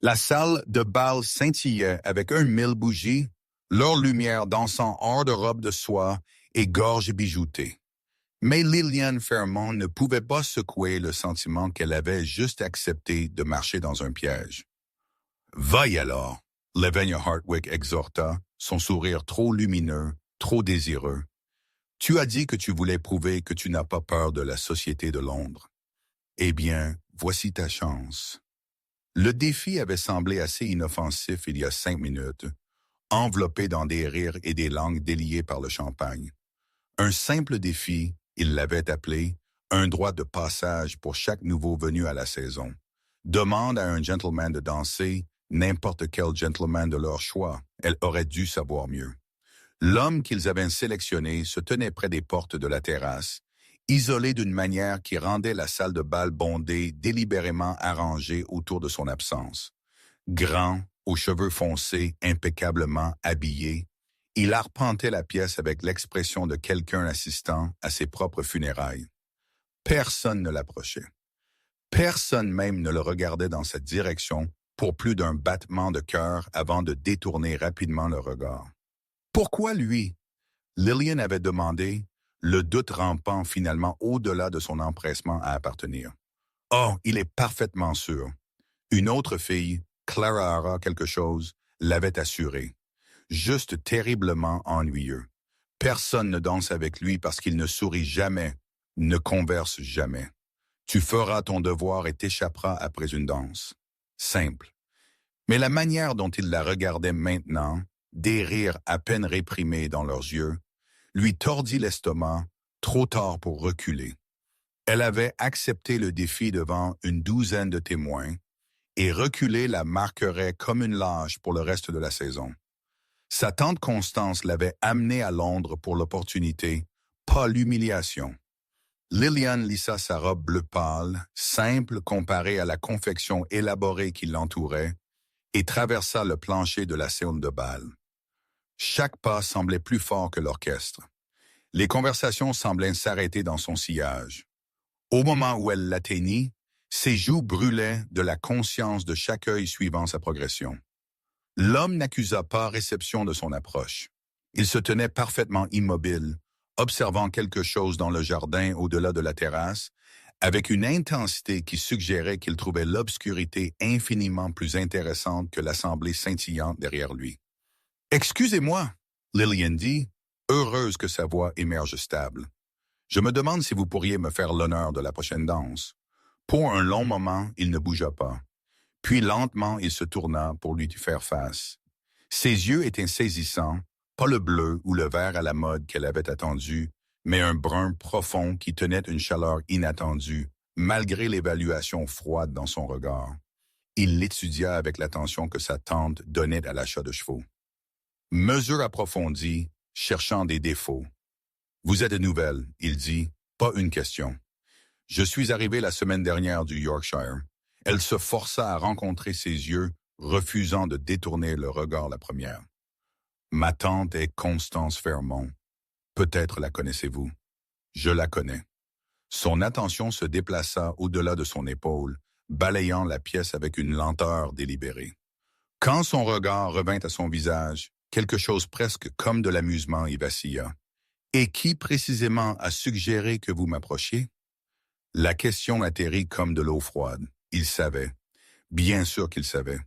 La salle de bal scintillait avec 1 000 bougies, leur lumière dansant hors de robe de soie et gorge bijoutée. Mais Lillian Fairmont ne pouvait pas secouer le sentiment qu'elle avait juste accepté de marcher dans un piège. « Vaille alors !» Lavinia Hartwick exhorta, son sourire trop lumineux, trop désireux. « Tu as dit que tu voulais prouver que tu n'as pas peur de la société de Londres. Eh bien, voici ta chance. » Le défi avait semblé assez inoffensif il y a 5 minutes, enveloppé dans des rires et des langues déliées par le champagne. Un simple défi, il l'avait appelé, un droit de passage pour chaque nouveau venu à la saison. Demande à un gentleman de danser, n'importe quel gentleman de leur choix, elle aurait dû savoir mieux. L'homme qu'ils avaient sélectionné se tenait près des portes de la terrasse, isolé d'une manière qui rendait la salle de bal bondée délibérément arrangée autour de son absence. Grand, aux cheveux foncés, impeccablement habillé, il arpentait la pièce avec l'expression de quelqu'un assistant à ses propres funérailles. Personne ne l'approchait. Personne même ne le regardait dans cette direction pour plus d'un battement de cœur avant de détourner rapidement le regard. Pourquoi lui? Lillian avait demandé, le doute rampant finalement au-delà de son empressement à appartenir. Oh, il est parfaitement sûr. Une autre fille, Clara quelque chose, l'avait assuré. Juste terriblement ennuyeux. Personne ne danse avec lui parce qu'il ne sourit jamais, ne converse jamais. Tu feras ton devoir et t'échapperas après une danse. Simple. Mais la manière dont il la regardait maintenant, des rires à peine réprimés dans leurs yeux, lui tordit l'estomac, trop tard pour reculer. Elle avait accepté le défi devant une douzaine de témoins, et reculer la marquerait comme une lâche pour le reste de la saison. Sa tante Constance l'avait amenée à Londres pour l'opportunité, pas l'humiliation. Lillian lissa sa robe bleu pâle, simple comparée à la confection élaborée qui l'entourait, et traversa le plancher de la salle de bal. Chaque pas semblait plus fort que l'orchestre. Les conversations semblaient s'arrêter dans son sillage. Au moment où elle l'atteignit, ses joues brûlaient de la conscience de chaque œil suivant sa progression. L'homme n'accusa pas réception de son approche. Il se tenait parfaitement immobile, observant quelque chose dans le jardin au-delà de la terrasse, avec une intensité qui suggérait qu'il trouvait l'obscurité infiniment plus intéressante que l'assemblée scintillante derrière lui. « Excusez-moi, » Lillian dit, heureuse que sa voix émerge stable. « Je me demande si vous pourriez me faire l'honneur de la prochaine danse. » Pour un long moment, il ne bougea pas. Puis lentement, il se tourna pour lui faire face. Ses yeux étaient saisissants, pas le bleu ou le vert à la mode qu'elle avait attendu, mais un brun profond qui tenait une chaleur inattendue, malgré l'évaluation froide dans son regard. Il l'étudia avec l'attention que sa tante donnait à l'achat de chevaux. Mesure approfondie, cherchant des défauts. « Vous êtes nouvelle, » il dit, « pas une question. » « Je suis arrivé la semaine dernière du Yorkshire. » Elle se força à rencontrer ses yeux, refusant de détourner le regard la première. « Ma tante est Constance Fairmont. Peut-être la connaissez-vous. »« Je la connais. » Son attention se déplaça au-delà de son épaule, balayant la pièce avec une lenteur délibérée. Quand son regard revint à son visage, quelque chose presque comme de l'amusement y vacilla. « Et qui précisément a suggéré que vous m'approchiez? » La question atterrit comme de l'eau froide. Il savait. Bien sûr qu'il savait.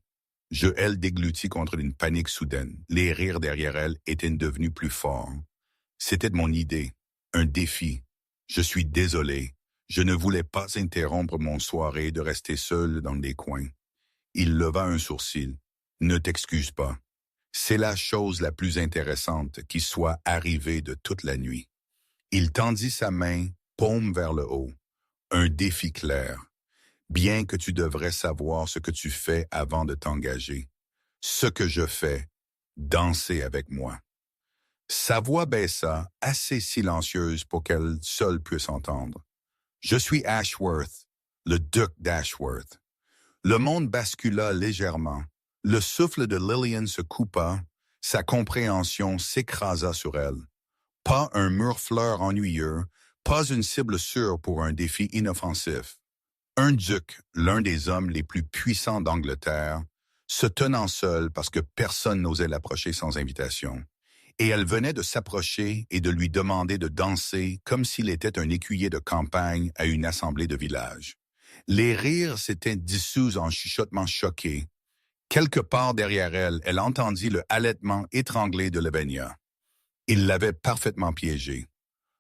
Elle déglutit contre une panique soudaine. Les rires derrière elle étaient devenus plus forts. C'était de mon idée. Un défi. Je suis désolé. Je ne voulais pas interrompre mon soirée de rester seul dans les coins. Il leva un sourcil. Ne t'excuse pas. C'est la chose la plus intéressante qui soit arrivée de toute la nuit. Il tendit sa main, paume vers le haut. Un défi clair. Bien que tu devrais savoir ce que tu fais avant de t'engager. Ce que je fais, danser avec moi. Sa voix baissa, assez silencieuse pour qu'elle seule puisse entendre. Je suis Ashworth, le duc d'Ashworth. Le monde bascula légèrement. Le souffle de Lillian se coupa, sa compréhension s'écrasa sur elle. Pas un murfleur ennuyeux, pas une cible sûre pour un défi inoffensif. Un duc, l'un des hommes les plus puissants d'Angleterre, se tenant seule parce que personne n'osait l'approcher sans invitation. Et elle venait de s'approcher et de lui demander de danser comme s'il était un écuyer de campagne à une assemblée de village. Les rires s'étaient dissous en chuchotements choqués. Quelque part derrière elle, elle entendit le halètement étranglé de Lavinia. Il l'avait parfaitement piégée.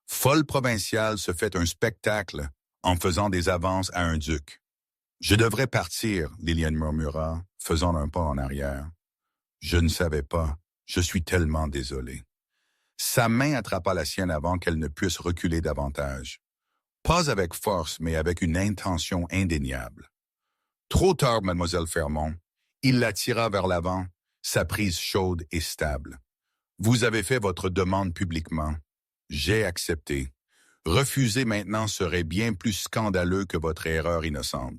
Folle provinciale se fait un spectacle en faisant des avances à un duc. « Je devrais partir », Lillian murmura, faisant un pas en arrière. « Je ne savais pas. Je suis tellement désolé. » Sa main attrapa la sienne avant qu'elle ne puisse reculer davantage. Pas avec force, mais avec une intention indéniable. Trop tard, mademoiselle Fermont. Il la tira vers l'avant, sa prise chaude et stable. « Vous avez fait votre demande publiquement. J'ai accepté. Refuser maintenant serait bien plus scandaleux que votre erreur innocente. »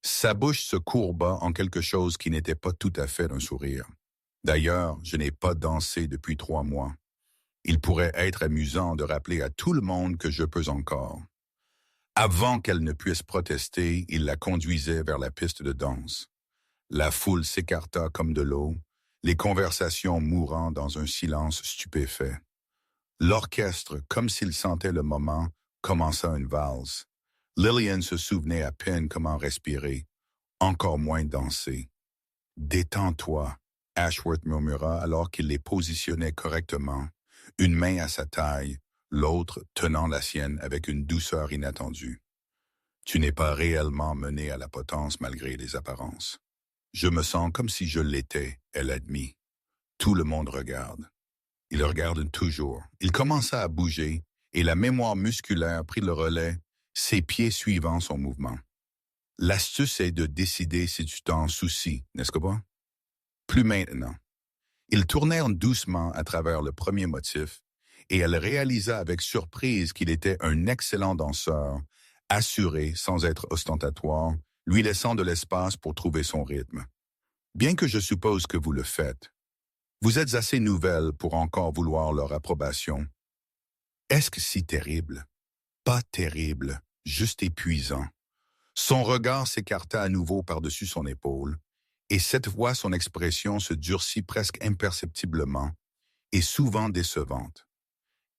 Sa bouche se courba en quelque chose qui n'était pas tout à fait un sourire. « D'ailleurs, je n'ai pas dansé depuis 3 mois. Il pourrait être amusant de rappeler à tout le monde que je peux encore. » Avant qu'elle ne puisse protester, il la conduisait vers la piste de danse. La foule s'écarta comme de l'eau, les conversations mourant dans un silence stupéfait. L'orchestre, comme s'il sentait le moment, commença une valse. Lillian se souvenait à peine comment respirer, encore moins danser. « Détends-toi », Ashworth murmura alors qu'il les positionnait correctement, une main à sa taille, l'autre tenant la sienne avec une douceur inattendue. « Tu n'es pas réellement mené à la potence malgré les apparences. »« Je me sens comme si je l'étais », elle admit. « Tout le monde regarde. » Il regarde toujours. Il commença à bouger et la mémoire musculaire prit le relais, ses pieds suivant son mouvement. L'astuce est de décider si tu t'en soucies, n'est-ce pas? Plus maintenant. Ils tournèrent doucement à travers le premier motif et elle réalisa avec surprise qu'il était un excellent danseur, assuré sans être ostentatoire, lui laissant de l'espace pour trouver son rythme. Bien que je suppose que vous le faites, vous êtes assez nouvelle pour encore vouloir leur approbation. Est-ce que si terrible? Pas terrible, juste épuisant. Son regard s'écarta à nouveau par-dessus son épaule, et cette fois son expression se durcit presque imperceptiblement, et souvent décevante.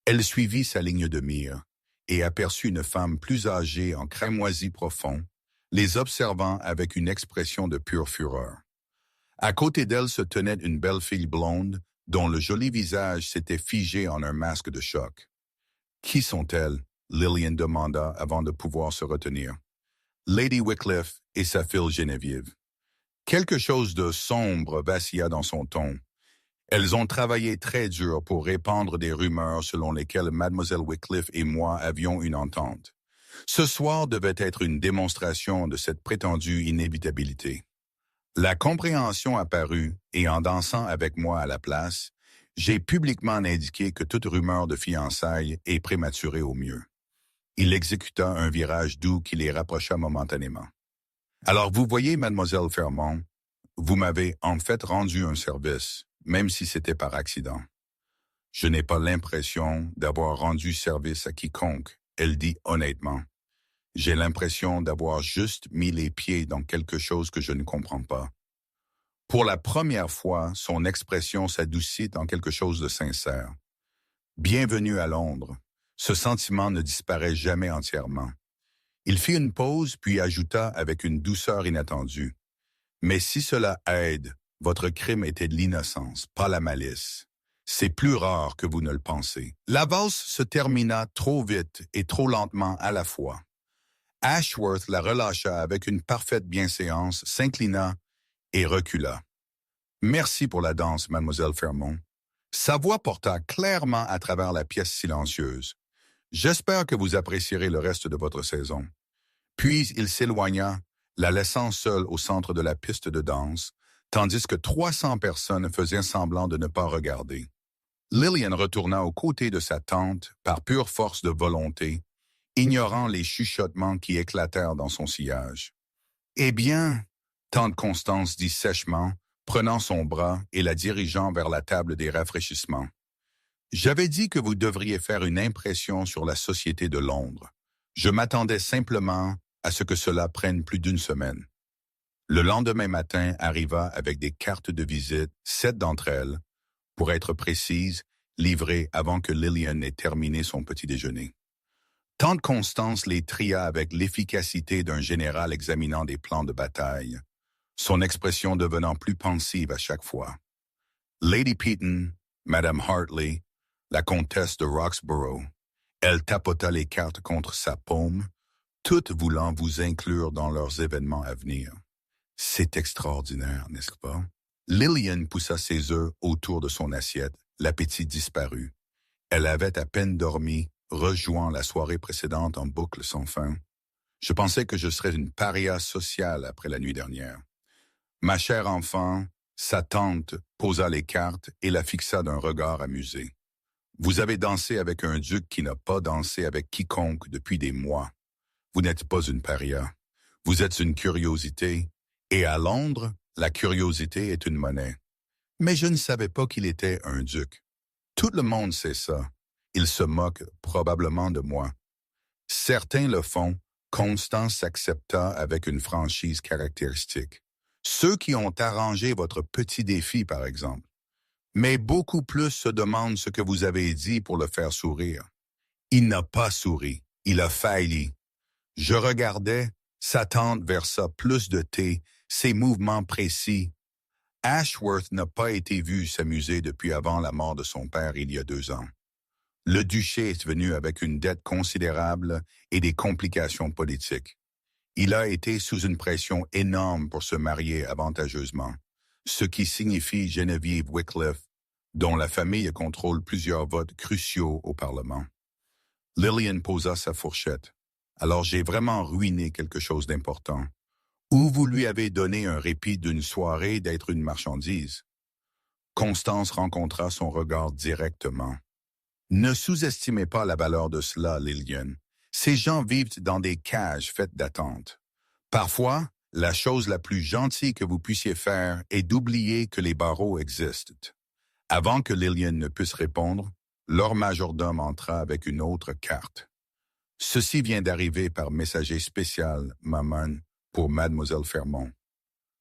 Elle suivit sa ligne de mire, et aperçut une femme plus âgée en cramoisi profond, les observant avec une expression de pure fureur. À côté d'elle se tenait une belle fille blonde, dont le joli visage s'était figé en un masque de choc. « Qui sont-elles » Lillian demanda avant de pouvoir se retenir. « Lady Wycliffe et sa fille Geneviève. » Quelque chose de sombre vacilla dans son ton. Elles ont travaillé très dur pour répandre des rumeurs selon lesquelles Mademoiselle Wycliffe et moi avions une entente. Ce soir devait être une démonstration de cette prétendue inévitabilité. La compréhension apparut, et en dansant avec moi à la place, j'ai publiquement indiqué que toute rumeur de fiançailles est prématurée au mieux. Il exécuta un virage doux qui les rapprocha momentanément. « Alors vous voyez, mademoiselle Fermont, vous m'avez en fait rendu un service, même si c'était par accident. Je n'ai pas l'impression d'avoir rendu service à quiconque, elle dit honnêtement. J'ai l'impression d'avoir juste mis les pieds dans quelque chose que je ne comprends pas. » Pour la première fois, son expression s'adoucit en quelque chose de sincère. « Bienvenue à Londres. » Ce sentiment ne disparaît jamais entièrement. Il fit une pause puis ajouta avec une douceur inattendue. « Mais si cela aide, votre crime était de l'innocence, pas la malice. C'est plus rare que vous ne le pensez. » La valse se termina trop vite et trop lentement à la fois. Ashworth la relâcha avec une parfaite bienséance, s'inclina et recula. « Merci pour la danse, mademoiselle Fermont. » Sa voix porta clairement à travers la pièce silencieuse. « J'espère que vous apprécierez le reste de votre saison. » Puis il s'éloigna, la laissant seule au centre de la piste de danse, tandis que 300 personnes faisaient semblant de ne pas regarder. Lillian retourna aux côtés de sa tante par pure force de volonté, ignorant les chuchotements qui éclatèrent dans son sillage. « Eh bien, » tante Constance dit sèchement, prenant son bras et la dirigeant vers la table des rafraîchissements. « J'avais dit que vous devriez faire une impression sur la société de Londres. Je m'attendais simplement à ce que cela prenne plus d'1 semaine. » Le lendemain matin arriva avec des cartes de visite, 7 d'entre elles, pour être précise, livrées avant que Lillian ait terminé son petit déjeuner. Tante Constance les tria avec l'efficacité d'un général examinant des plans de bataille, son expression devenant plus pensive à chaque fois. Lady Peaton, Madame Hartley, la comtesse de Roxborough, elle tapota les cartes contre sa paume, toutes voulant vous inclure dans leurs événements à venir. C'est extraordinaire, n'est-ce pas? Lillian poussa ses œufs autour de son assiette, l'appétit disparut. Elle avait à peine dormi, rejouant la soirée précédente en boucle sans fin. Je pensais que je serais une paria sociale après la nuit dernière. Ma chère enfant, sa tante posa les cartes et la fixa d'un regard amusé. Vous avez dansé avec un duc qui n'a pas dansé avec quiconque depuis des mois. Vous n'êtes pas une paria. Vous êtes une curiosité. Et à Londres, la curiosité est une monnaie. Mais je ne savais pas qu'il était un duc. Tout le monde sait ça. Il se moque probablement de moi. Certains le font, Constance accepta avec une franchise caractéristique. Ceux qui ont arrangé votre petit défi, par exemple. Mais beaucoup plus se demandent ce que vous avez dit pour le faire sourire. Il n'a pas souri, il a failli. Je regardais, sa tante versa plus de thé, ses mouvements précis. Ashworth n'a pas été vu s'amuser depuis avant la mort de son père il y a 2 ans. Le duché est venu avec une dette considérable et des complications politiques. Il a été sous une pression énorme pour se marier avantageusement, ce qui signifie Geneviève Wycliffe, dont la famille contrôle plusieurs votes cruciaux au Parlement. Lillian posa sa fourchette. Alors j'ai vraiment ruiné quelque chose d'important. Ou vous lui avez donné un répit d'une soirée d'être une marchandise. Constance rencontra son regard directement. Ne sous-estimez pas la valeur de cela, Lillian. Ces gens vivent dans des cages faites d'attente. Parfois, la chose la plus gentille que vous puissiez faire est d'oublier que les barreaux existent. Avant que Lillian ne puisse répondre, leur majordome entra avec une autre carte. Ceci vient d'arriver par messager spécial, maman, pour Mademoiselle Fermont.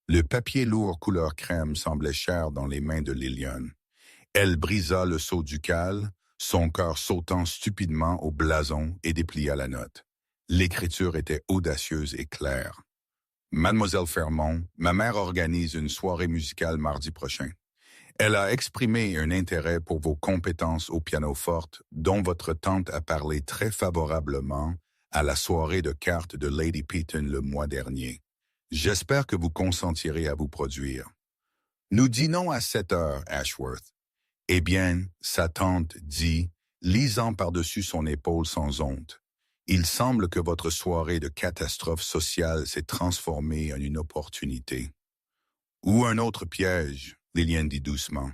Le papier lourd couleur crème semblait cher dans les mains de Lillian. Elle brisa le sceau ducal, son cœur sautant stupidement au blason et déplia la note. L'écriture était audacieuse et claire. Mademoiselle Fermont, ma mère organise une soirée musicale mardi prochain. Elle a exprimé un intérêt pour vos compétences au pianoforte, dont votre tante a parlé très favorablement à la soirée de cartes de Lady Peaton le mois dernier. J'espère que vous consentirez à vous produire. Nous dînons à 7 heures, Ashworth. Eh bien, sa tante dit, lisant par-dessus son épaule sans honte, il semble que votre soirée de catastrophe sociale s'est transformée en une opportunité. Ou un autre piège, Lillian dit doucement.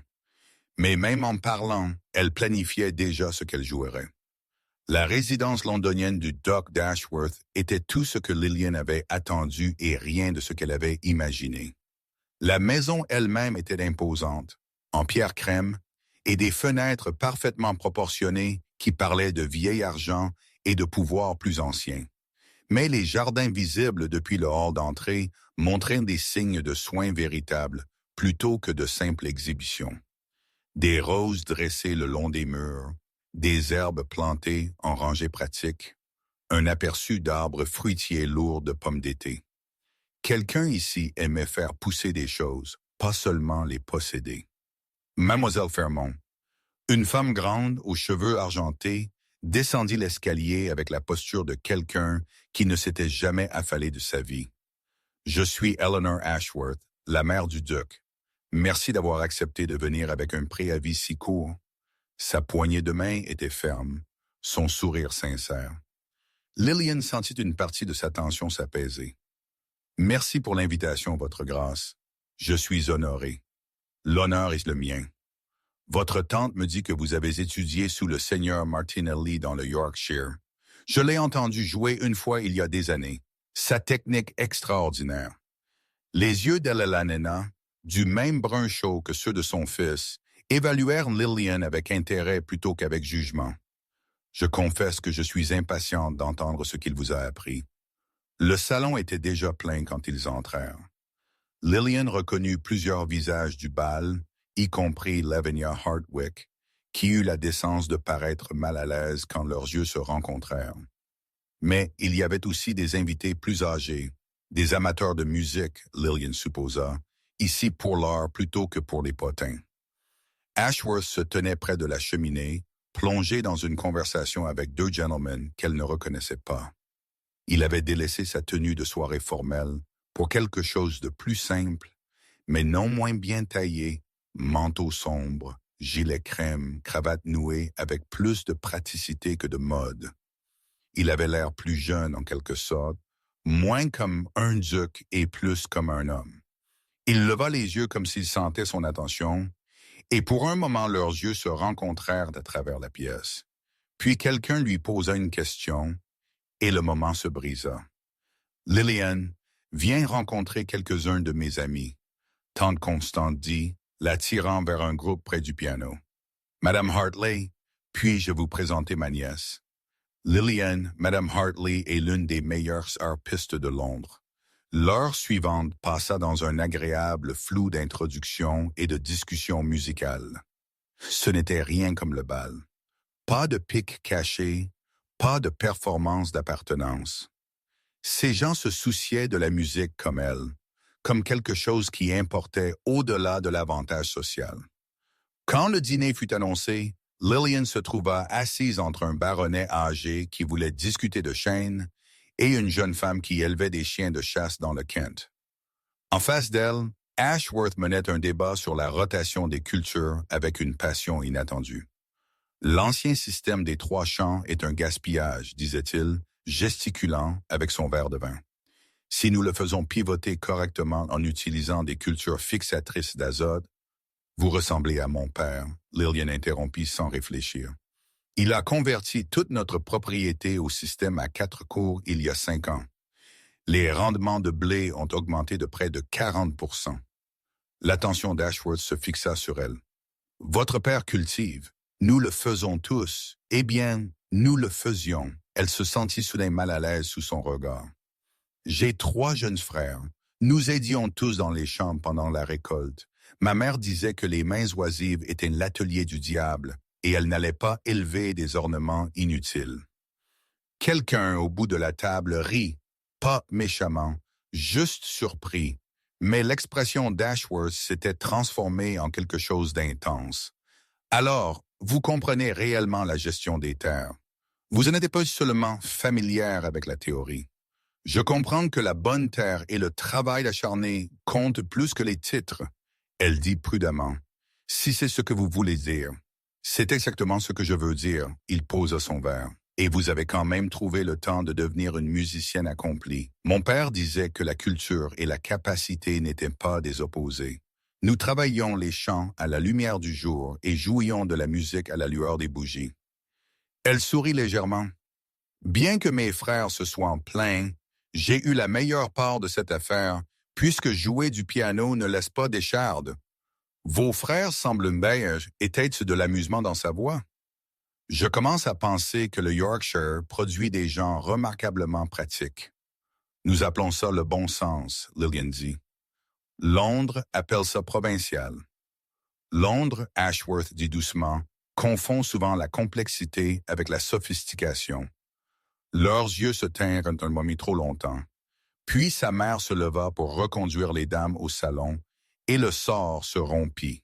Mais même en parlant, elle planifiait déjà ce qu'elle jouerait. La résidence londonienne du Duc d'Ashworth était tout ce que Lillian avait attendu et rien de ce qu'elle avait imaginé. La maison elle-même était imposante, en pierre crème, et des fenêtres parfaitement proportionnées qui parlaient de vieil argent et de pouvoirs plus anciens. Mais les jardins visibles depuis le hall d'entrée montraient des signes de soins véritables, plutôt que de simples exhibitions. Des roses dressées le long des murs, des herbes plantées en rangées pratiques, un aperçu d'arbres fruitiers lourds de pommes d'été. Quelqu'un ici aimait faire pousser des choses, pas seulement les posséder. Mademoiselle Fermont, une femme grande aux cheveux argentés, descendit l'escalier avec la posture de quelqu'un qui ne s'était jamais affalé de sa vie. Je suis Eleanor Ashworth, la mère du duc. Merci d'avoir accepté de venir avec un préavis si court. Sa poignée de main était ferme, son sourire sincère. Lillian sentit une partie de sa tension s'apaiser. Merci pour l'invitation, votre grâce. Je suis honoré. L'honneur est le mien. Votre tante me dit que vous avez étudié sous le seigneur Martinelli dans le Yorkshire. Je l'ai entendu jouer une fois il y a des années. Sa technique extraordinaire. Les yeux d'Elena, du même brun chaud que ceux de son fils, évaluèrent Lillian avec intérêt plutôt qu'avec jugement. Je confesse que je suis impatiente d'entendre ce qu'il vous a appris. Le salon était déjà plein quand ils entrèrent. Lillian reconnut plusieurs visages du bal, y compris Lavinia Hartwick, qui eut la décence de paraître mal à l'aise quand leurs yeux se rencontrèrent. Mais il y avait aussi des invités plus âgés, des amateurs de musique, Lillian supposa, ici pour l'art plutôt que pour les potins. Ashworth se tenait près de la cheminée, plongé dans une conversation avec deux gentlemen qu'elle ne reconnaissait pas. Il avait délaissé sa tenue de soirée formelle pour quelque chose de plus simple, mais non moins bien taillé, manteau sombre, gilet crème, cravate nouée avec plus de praticité que de mode. Il avait l'air plus jeune en quelque sorte, moins comme un duc et plus comme un homme. Il leva les yeux comme s'il sentait son attention, et pour un moment leurs yeux se rencontrèrent à travers la pièce. Puis quelqu'un lui posa une question, et le moment se brisa. « Lillian, viens rencontrer quelques-uns de mes amis. » Tante Constante dit, l'attirant vers un groupe près du piano. « Madame Hartley, puis-je vous présenter ma nièce? » Lillian, Madame Hartley est l'une des meilleures harpistes de Londres. L'heure suivante passa dans un agréable flou d'introduction et de discussion musicale. Ce n'était rien comme le bal. Pas de pic caché, pas de performance d'appartenance. Ces gens se souciaient de la musique comme elle, comme quelque chose qui importait au-delà de l'avantage social. Quand le dîner fut annoncé, Lillian se trouva assise entre un baronnet âgé qui voulait discuter de chênes et une jeune femme qui élevait des chiens de chasse dans le Kent. En face d'elle, Ashworth menait un débat sur la rotation des cultures avec une passion inattendue. L'ancien système des 3 chants est un gaspillage, disait-il, gesticulant avec son verre de vin. Si nous le faisons pivoter correctement en utilisant des cultures fixatrices d'azote, vous ressemblez à mon père, Lillian interrompit sans réfléchir. Il a converti toute notre propriété au système à 4 cours il y a 5 ans. Les rendements de blé ont augmenté de près de 40%. L'attention d'Ashworth se fixa sur elle. Votre père cultive. Nous le faisons tous. Eh bien, nous le faisions. Elle se sentit soudain mal à l'aise sous son regard. J'ai 3 jeunes frères. Nous aidions tous dans les champs pendant la récolte. Ma mère disait que les mains oisives étaient l'atelier du diable et elle n'allait pas élever des ornements inutiles. Quelqu'un au bout de la table rit, pas méchamment, juste surpris, mais l'expression d'Ashworth s'était transformée en quelque chose d'intense. Alors, vous comprenez réellement la gestion des terres. Vous n'êtes pas seulement familière avec la théorie. Je comprends que la bonne terre et le travail acharné comptent plus que les titres. Elle dit prudemment, « Si c'est ce que vous voulez dire. » C'est exactement ce que je veux dire, il posa son verre. Et vous avez quand même trouvé le temps de devenir une musicienne accomplie. Mon père disait que la culture et la capacité n'étaient pas des opposés. Nous travaillions les chants à la lumière du jour et jouions de la musique à la lueur des bougies. Elle sourit légèrement. Bien que mes frères se soient plaints, j'ai eu la meilleure part de cette affaire, puisque jouer du piano ne laisse pas d'écharde. Vos frères semblent beige et têtent de l'amusement dans sa voix. Je commence à penser que le Yorkshire produit des gens remarquablement pratiques. Nous appelons ça le bon sens, Lillian dit. Londres appelle ça provincial. Londres, Ashworth dit doucement, confond souvent la complexité avec la sophistication. Leurs yeux se tinrent un moment trop longtemps. Puis sa mère se leva pour reconduire les dames au salon, et le sort se rompit.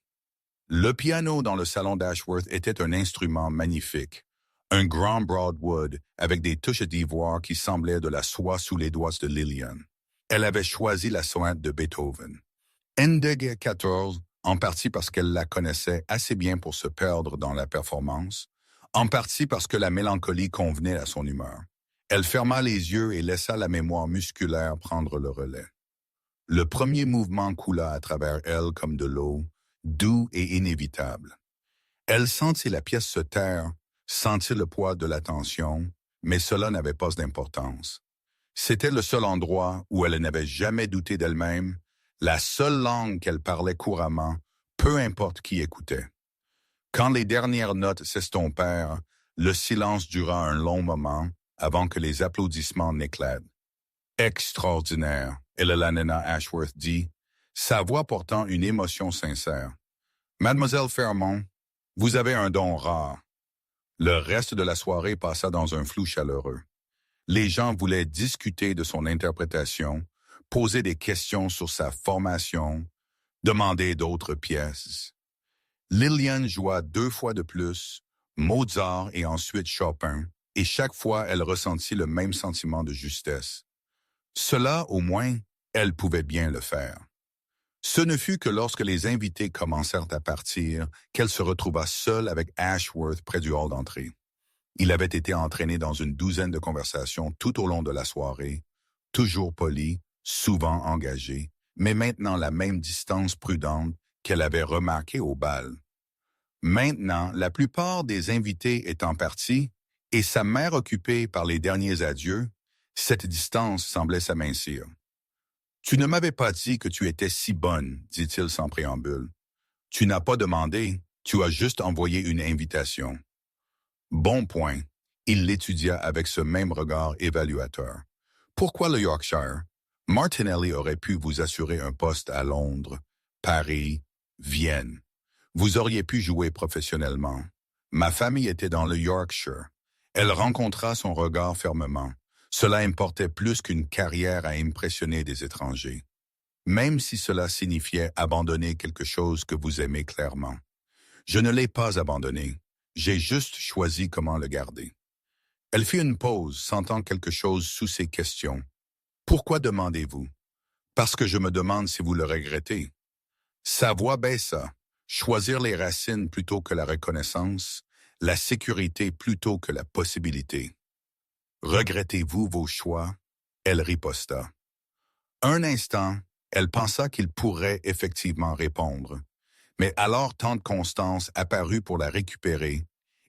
Le piano dans le salon d'Ashworth était un instrument magnifique, un grand Broadwood avec des touches d'ivoire qui semblaient de la soie sous les doigts de Lillian. Elle avait choisi la sonate de Beethoven. Hennig XIV, en partie parce qu'elle la connaissait assez bien pour se perdre dans la performance, en partie parce que la mélancolie convenait à son humeur. Elle ferma les yeux et laissa la mémoire musculaire prendre le relais. Le premier mouvement coula à travers elle comme de l'eau, doux et inévitable. Elle sentit la pièce se taire, sentit le poids de la tension, mais cela n'avait pas d'importance. C'était le seul endroit où elle n'avait jamais douté d'elle-même, la seule langue qu'elle parlait couramment, peu importe qui écoutait. Quand les dernières notes s'estompèrent, le silence dura un long moment avant que les applaudissements n'éclatent. « Extraordinaire », Helena Ashworth dit, sa voix portant une émotion sincère. « Mademoiselle Fairmont, vous avez un don rare. » Le reste de la soirée passa dans un flou chaleureux. Les gens voulaient discuter de son interprétation, poser des questions sur sa formation, demander d'autres pièces. Lillian joua 2 fois de plus, Mozart et ensuite Chopin, et chaque fois elle ressentit le même sentiment de justesse. Cela, au moins, elle pouvait bien le faire. Ce ne fut que lorsque les invités commencèrent à partir qu'elle se retrouva seule avec Ashworth près du hall d'entrée. Il avait été entraîné dans une douzaine de conversations tout au long de la soirée, toujours poli, souvent engagé, mais maintenant la même distance prudente qu'elle avait remarquée au bal. Maintenant, la plupart des invités étant partis, et sa mère occupée par les derniers adieux, cette distance semblait s'amincir. « Tu ne m'avais pas dit que tu étais si bonne, dit-il sans préambule. Tu n'as pas demandé, tu as juste envoyé une invitation. » Bon point. Il l'étudia avec ce même regard évaluateur. Pourquoi le Yorkshire? Martinelli aurait pu vous assurer un poste à Londres, Paris, Vienne. Vous auriez pu jouer professionnellement. Ma famille était dans le Yorkshire. Elle rencontra son regard fermement. Cela importait plus qu'une carrière à impressionner des étrangers. Même si cela signifiait abandonner quelque chose que vous aimez clairement. Je ne l'ai pas abandonné. J'ai juste choisi comment le garder. Elle fit une pause, sentant quelque chose sous ses questions. Pourquoi demandez-vous? Parce que je me demande si vous le regrettez. Sa voix baissa. Choisir les racines plutôt que la reconnaissance, la sécurité plutôt que la possibilité. Regrettez-vous vos choix? Elle riposta. Un instant, elle pensa qu'il pourrait effectivement répondre. Mais alors tante Constance apparut pour la récupérer,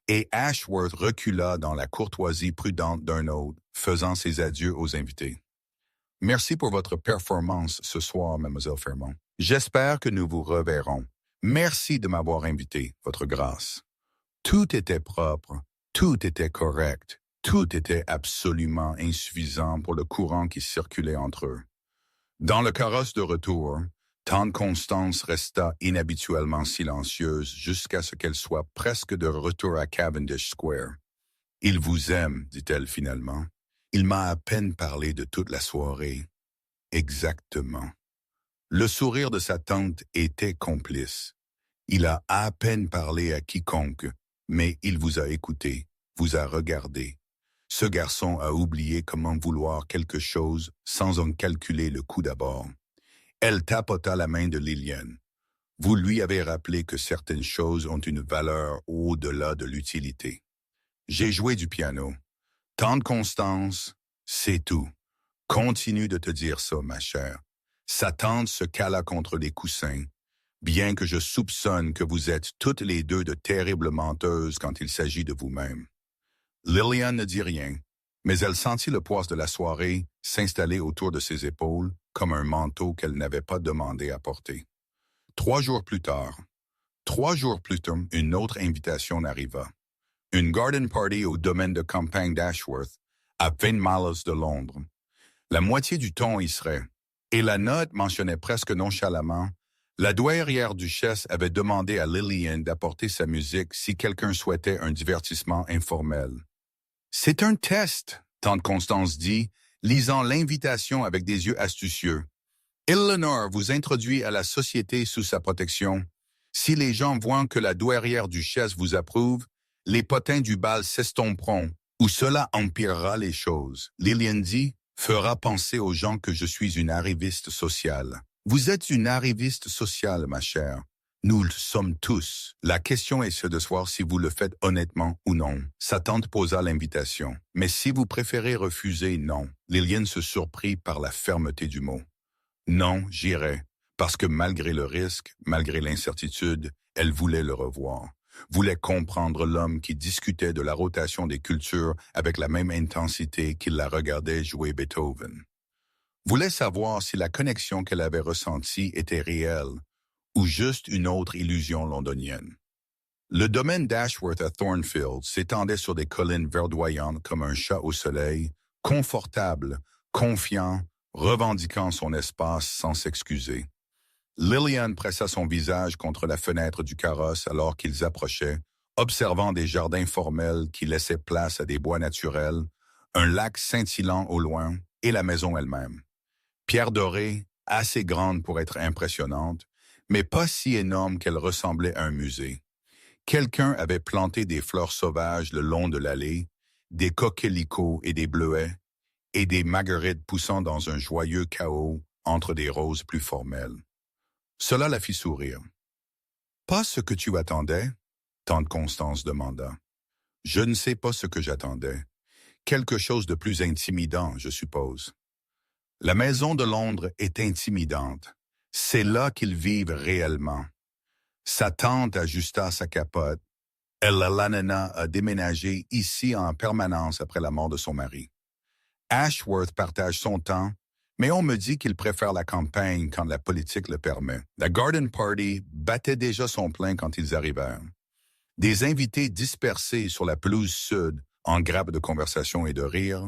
et Ashworth recula dans la courtoisie prudente d'un autre, faisant ses adieux aux invités. « Merci pour votre performance ce soir, Mademoiselle Fairmont. J'espère que nous vous reverrons. Merci de m'avoir invité, Votre Grâce. » Tout était propre, tout était correct, tout était absolument insuffisant pour le courant qui circulait entre eux. Dans le carrosse de retour, tante Constance resta inhabituellement silencieuse jusqu'à ce qu'elle soit presque de retour à Cavendish Square. « Il vous aime, dit-elle finalement. Il m'a à peine parlé de toute la soirée. » Exactement. Le sourire de sa tante était complice. Il a à peine parlé à quiconque, mais il vous a écouté, vous a regardé. Ce garçon a oublié comment vouloir quelque chose sans en calculer le coût d'abord. Elle tapota la main de Lillian. Vous lui avez rappelé que certaines choses ont une valeur au-delà de l'utilité. J'ai joué du piano. Tante Constance, c'est tout. Continue de te dire ça, ma chère. Sa tante se cala contre les coussins, bien que je soupçonne que vous êtes toutes les deux de terribles menteuses quand il s'agit de vous-même. Lillian ne dit rien, mais elle sentit le poids de la soirée s'installer autour de ses épaules comme un manteau qu'elle n'avait pas demandé à porter. 3 jours plus tard, une autre invitation arriva. Une garden party au domaine de campagne d'Ashworth, à 20 miles de Londres. La moitié du ton y serait, et la note mentionnait presque nonchalamment. La douairière duchesse avait demandé à Lillian d'apporter sa musique si quelqu'un souhaitait un divertissement informel. « C'est un test, tante Constance dit, lisant l'invitation avec des yeux astucieux. Eleanor vous introduit à la société sous sa protection. Si les gens voient que la douairière duchesse vous approuve, les potins du bal s'estomperont, ou cela empirera les choses. Lillian dit, fera penser aux gens que je suis une arriviste sociale. Vous êtes une arriviste sociale, ma chère. Nous le sommes tous. La question est ce de savoir si vous le faites honnêtement ou non. Sa tante posa l'invitation. Mais si vous préférez refuser, non. Lillian se surprit par la fermeté du mot. Non, j'irai. Parce que malgré le risque, malgré l'incertitude, elle voulait le revoir. Voulait comprendre l'homme qui discutait de la rotation des cultures avec la même intensité qu'il la regardait jouer Beethoven. Voulait savoir si la connexion qu'elle avait ressentie était réelle ou juste une autre illusion londonienne. Le domaine d'Ashworth à Thornfield s'étendait sur des collines verdoyantes comme un chat au soleil, confortable, confiant, revendiquant son espace sans s'excuser. Lillian pressa son visage contre la fenêtre du carrosse alors qu'ils approchaient, observant des jardins formels qui laissaient place à des bois naturels, un lac scintillant au loin et la maison elle-même. Pierre dorée, assez grande pour être impressionnante, mais pas si énorme qu'elle ressemblait à un musée. Quelqu'un avait planté des fleurs sauvages le long de l'allée, des coquelicots et des bleuets, et des marguerites poussant dans un joyeux chaos entre des roses plus formelles. Cela la fit sourire. Pas ce que tu attendais? Tante Constance demanda. Je ne sais pas ce que j'attendais. Quelque chose de plus intimidant, je suppose. La maison de Londres est intimidante. C'est là qu'ils vivent réellement. Sa tante ajusta sa capote. Ella Lanena a déménagé ici en permanence après la mort de son mari. Ashworth partage son temps, mais on me dit qu'il préfère la campagne quand la politique le permet. La Garden Party battait déjà son plein quand ils arrivèrent. Des invités dispersés sur la pelouse sud en grappes de conversation et de rire,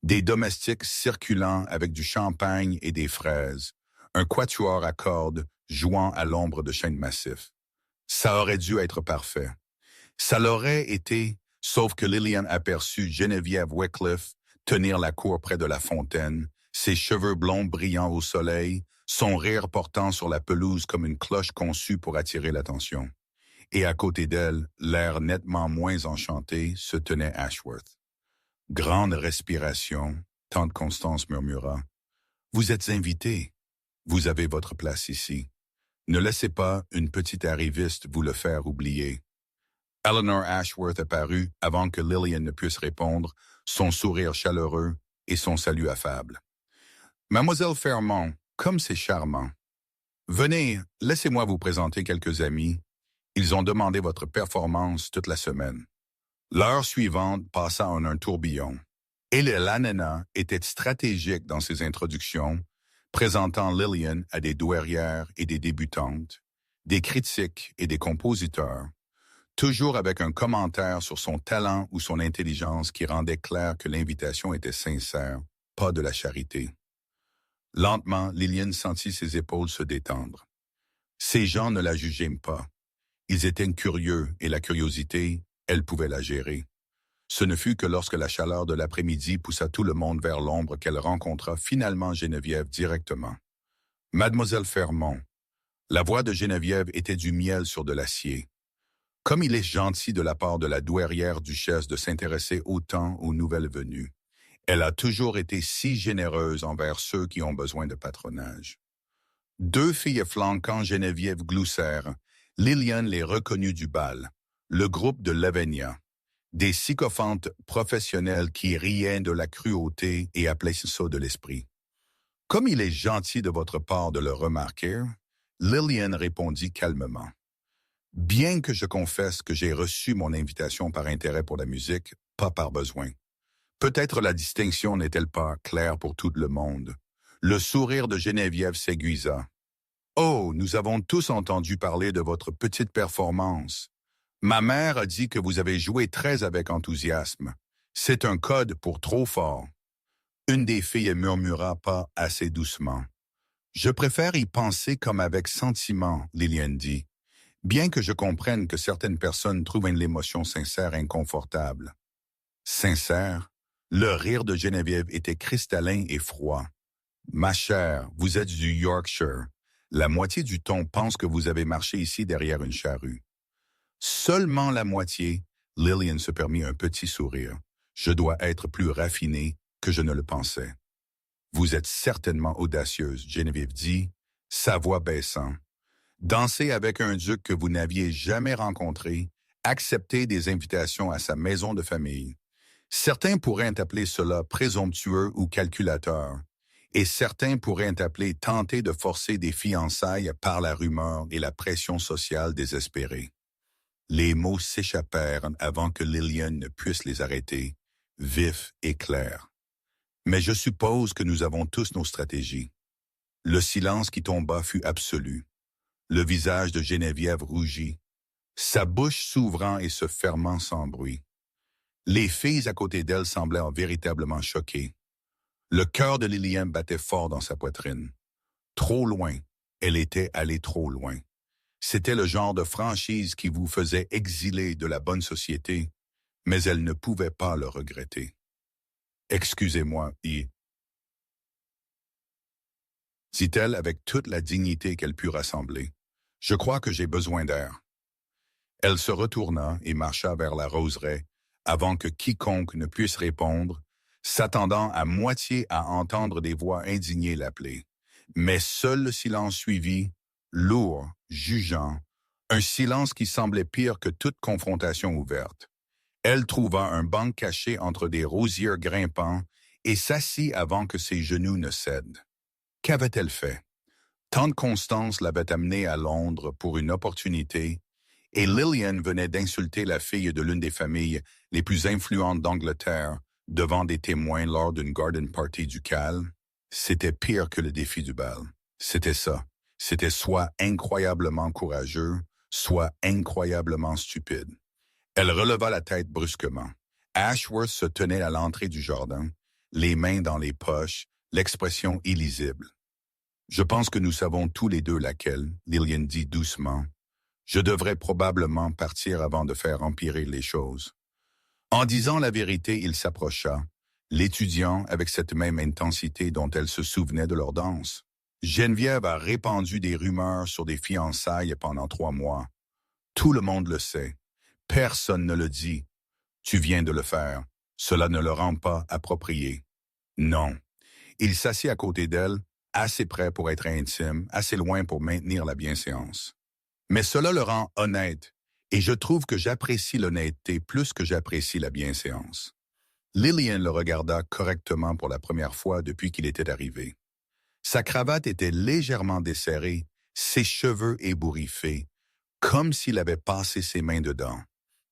des domestiques circulant avec du champagne et des fraises, un quatuor à cordes jouant à l'ombre de chênes massifs. Ça aurait dû être parfait. Ça l'aurait été, sauf que Lillian aperçut Geneviève Wycliffe tenir la cour près de la fontaine, ses cheveux blonds brillant au soleil, son rire portant sur la pelouse comme une cloche conçue pour attirer l'attention. Et à côté d'elle, l'air nettement moins enchanté, se tenait Ashworth. Grande respiration, tante Constance murmura. Vous êtes invité. Vous avez votre place ici. Ne laissez pas une petite arriviste vous le faire oublier. Eleanor Ashworth apparut avant que Lillian ne puisse répondre, son sourire chaleureux et son salut affable. Mademoiselle Fairmont, comme c'est charmant. Venez, laissez-moi vous présenter quelques amis. Ils ont demandé votre performance toute la semaine. L'heure suivante passa en un tourbillon. Et Lanena était stratégique dans ses introductions, présentant Lillian à des douairières et des débutantes, des critiques et des compositeurs, toujours avec un commentaire sur son talent ou son intelligence qui rendait clair que l'invitation était sincère, pas de la charité. Lentement, Lillian sentit ses épaules se détendre. Ces gens ne la jugeaient pas. Ils étaient curieux et la curiosité, elle pouvait la gérer. Ce ne fut que lorsque la chaleur de l'après-midi poussa tout le monde vers l'ombre qu'elle rencontra finalement Geneviève directement. Mademoiselle Fairmont. La voix de Geneviève était du miel sur de l'acier. Comme il est gentil de la part de la douairière duchesse de s'intéresser autant aux nouvelles venues. Elle a toujours été si généreuse envers ceux qui ont besoin de patronage. Deux filles flanquant Geneviève gloussèrent. Lillian les reconnut du bal, le groupe de Lavinia, des sycophantes professionnelles qui riaient de la cruauté et appelaient ça de l'esprit. Comme il est gentil de votre part de le remarquer, Lillian répondit calmement. Bien que je confesse que j'ai reçu mon invitation par intérêt pour la musique, pas par besoin. Peut-être la distinction n'est-elle pas claire pour tout le monde. Le sourire de Geneviève s'aiguisa. Oh, nous avons tous entendu parler de votre petite performance. Ma mère a dit que vous avez joué très avec enthousiasme. C'est un code pour trop fort. Une des filles murmura pas assez doucement. Je préfère y penser comme avec sentiment, Lillian dit. Bien que je comprenne que certaines personnes trouvent l'émotion sincère inconfortable. Sincère, le rire de Geneviève était cristallin et froid. Ma chère, vous êtes du Yorkshire. La moitié du ton pense que vous avez marché ici derrière une charrue. Seulement la moitié, Lillian se permit un petit sourire. Je dois être plus raffiné que je ne le pensais. Vous êtes certainement audacieuse, Geneviève dit, sa voix baissant. Danser avec un duc que vous n'aviez jamais rencontré, accepter des invitations à sa maison de famille. Certains pourraient appeler cela présomptueux ou calculateur, et certains pourraient appeler tenter de forcer des fiançailles par la rumeur et la pression sociale désespérée. Les mots s'échappèrent avant que Lillian ne puisse les arrêter, vifs et clairs. Mais je suppose que nous avons tous nos stratégies. Le silence qui tomba fut absolu. Le visage de Geneviève rougit, sa bouche s'ouvrant et se fermant sans bruit. Les filles à côté d'elle semblaient véritablement choquées. Le cœur de Lillian battait fort dans sa poitrine. Trop loin, Elle était allée trop loin. C'était le genre de franchise qui vous faisait exiler de la bonne société, mais elle ne pouvait pas le regretter. Excusez-moi, dit-elle avec toute la dignité qu'elle put rassembler. Je crois que j'ai besoin d'air. Elle se retourna et marcha vers la roseraie avant que quiconque ne puisse répondre, s'attendant à moitié à entendre des voix indignées l'appeler. Mais seul le silence suivit, lourd, jugeant, un silence qui semblait pire que toute confrontation ouverte. Elle trouva un banc caché entre des rosiers grimpants et s'assit avant que ses genoux ne cèdent. Qu'avait-elle fait? Tant de constance l'avait amenée à Londres pour une opportunité, et Lillian venait d'insulter la fille de l'une des familles les plus influentes d'Angleterre devant des témoins lors d'une garden party ducale. C'était pire que le défi du bal. C'était ça. C'était soit incroyablement courageux, soit incroyablement stupide. Elle releva la tête brusquement. Ashworth se tenait à l'entrée du jardin, les mains dans les poches, l'expression illisible. Je pense que nous savons tous les deux laquelle, Lillian dit doucement. Je devrais probablement partir avant de faire empirer les choses. En disant la vérité, il s'approcha, l'étudiant avec cette même intensité dont elle se souvenait de leur danse. Geneviève a répandu des rumeurs sur des fiançailles pendant 3 mois. Tout le monde le sait. Personne ne le dit. Tu viens de le faire. Cela ne le rend pas approprié. Non. Il s'assit à côté d'elle, assez près pour être intime, assez loin pour maintenir la bienséance. Mais cela le rend honnête, et je trouve que j'apprécie l'honnêteté plus que j'apprécie la bienséance. Lillian le regarda correctement pour la première fois depuis qu'il était arrivé. Sa cravate était légèrement desserrée, ses cheveux ébouriffés, comme s'il avait passé ses mains dedans.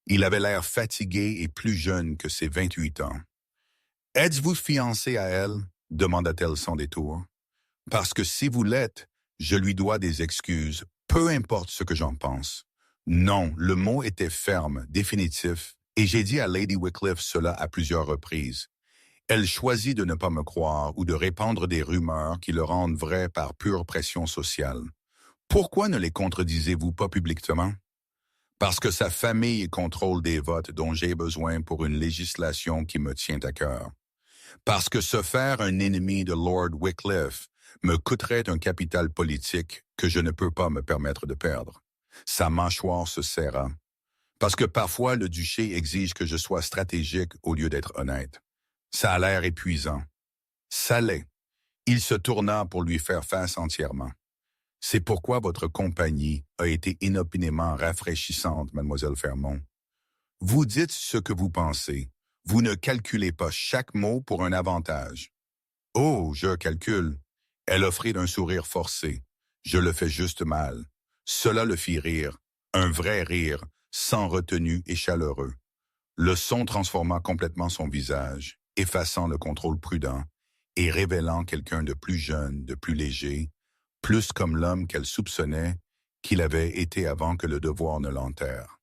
Il avait l'air fatigué et plus jeune que ses 28 ans. « Êtes-vous fiancé à elle? » demanda-t-elle sans détour. « Parce que si vous l'êtes, je lui dois des excuses, peu importe ce que j'en pense. » Non, le mot était ferme, définitif, et j'ai dit à Lady Wycliffe cela à plusieurs reprises. Elle choisit de ne pas me croire ou de répandre des rumeurs qui le rendent vrai par pure pression sociale. Pourquoi ne les contredisez-vous pas publiquement? Parce que sa famille contrôle des votes dont j'ai besoin pour une législation qui me tient à cœur. Parce que se faire un ennemi de Lord Wycliffe me coûterait un capital politique que je ne peux pas me permettre de perdre. Sa mâchoire se serra. Parce que parfois le duché exige que je sois stratégique au lieu d'être honnête. Ça a l'air épuisant. Ça l'est. Il se tourna pour lui faire face entièrement. C'est pourquoi votre compagnie a été inopinément rafraîchissante, mademoiselle Fermont. Vous dites ce que vous pensez. Vous ne calculez pas chaque mot pour un avantage. Oh, je calcule. Elle offrit d'un sourire forcé. Je le fais juste mal. Cela le fit rire. Un vrai rire, sans retenue et chaleureux. Le son transforma complètement son visage, effaçant le contrôle prudent et révélant quelqu'un de plus jeune, de plus léger, plus comme l'homme qu'elle soupçonnait qu'il avait été avant que le devoir ne l'enterre.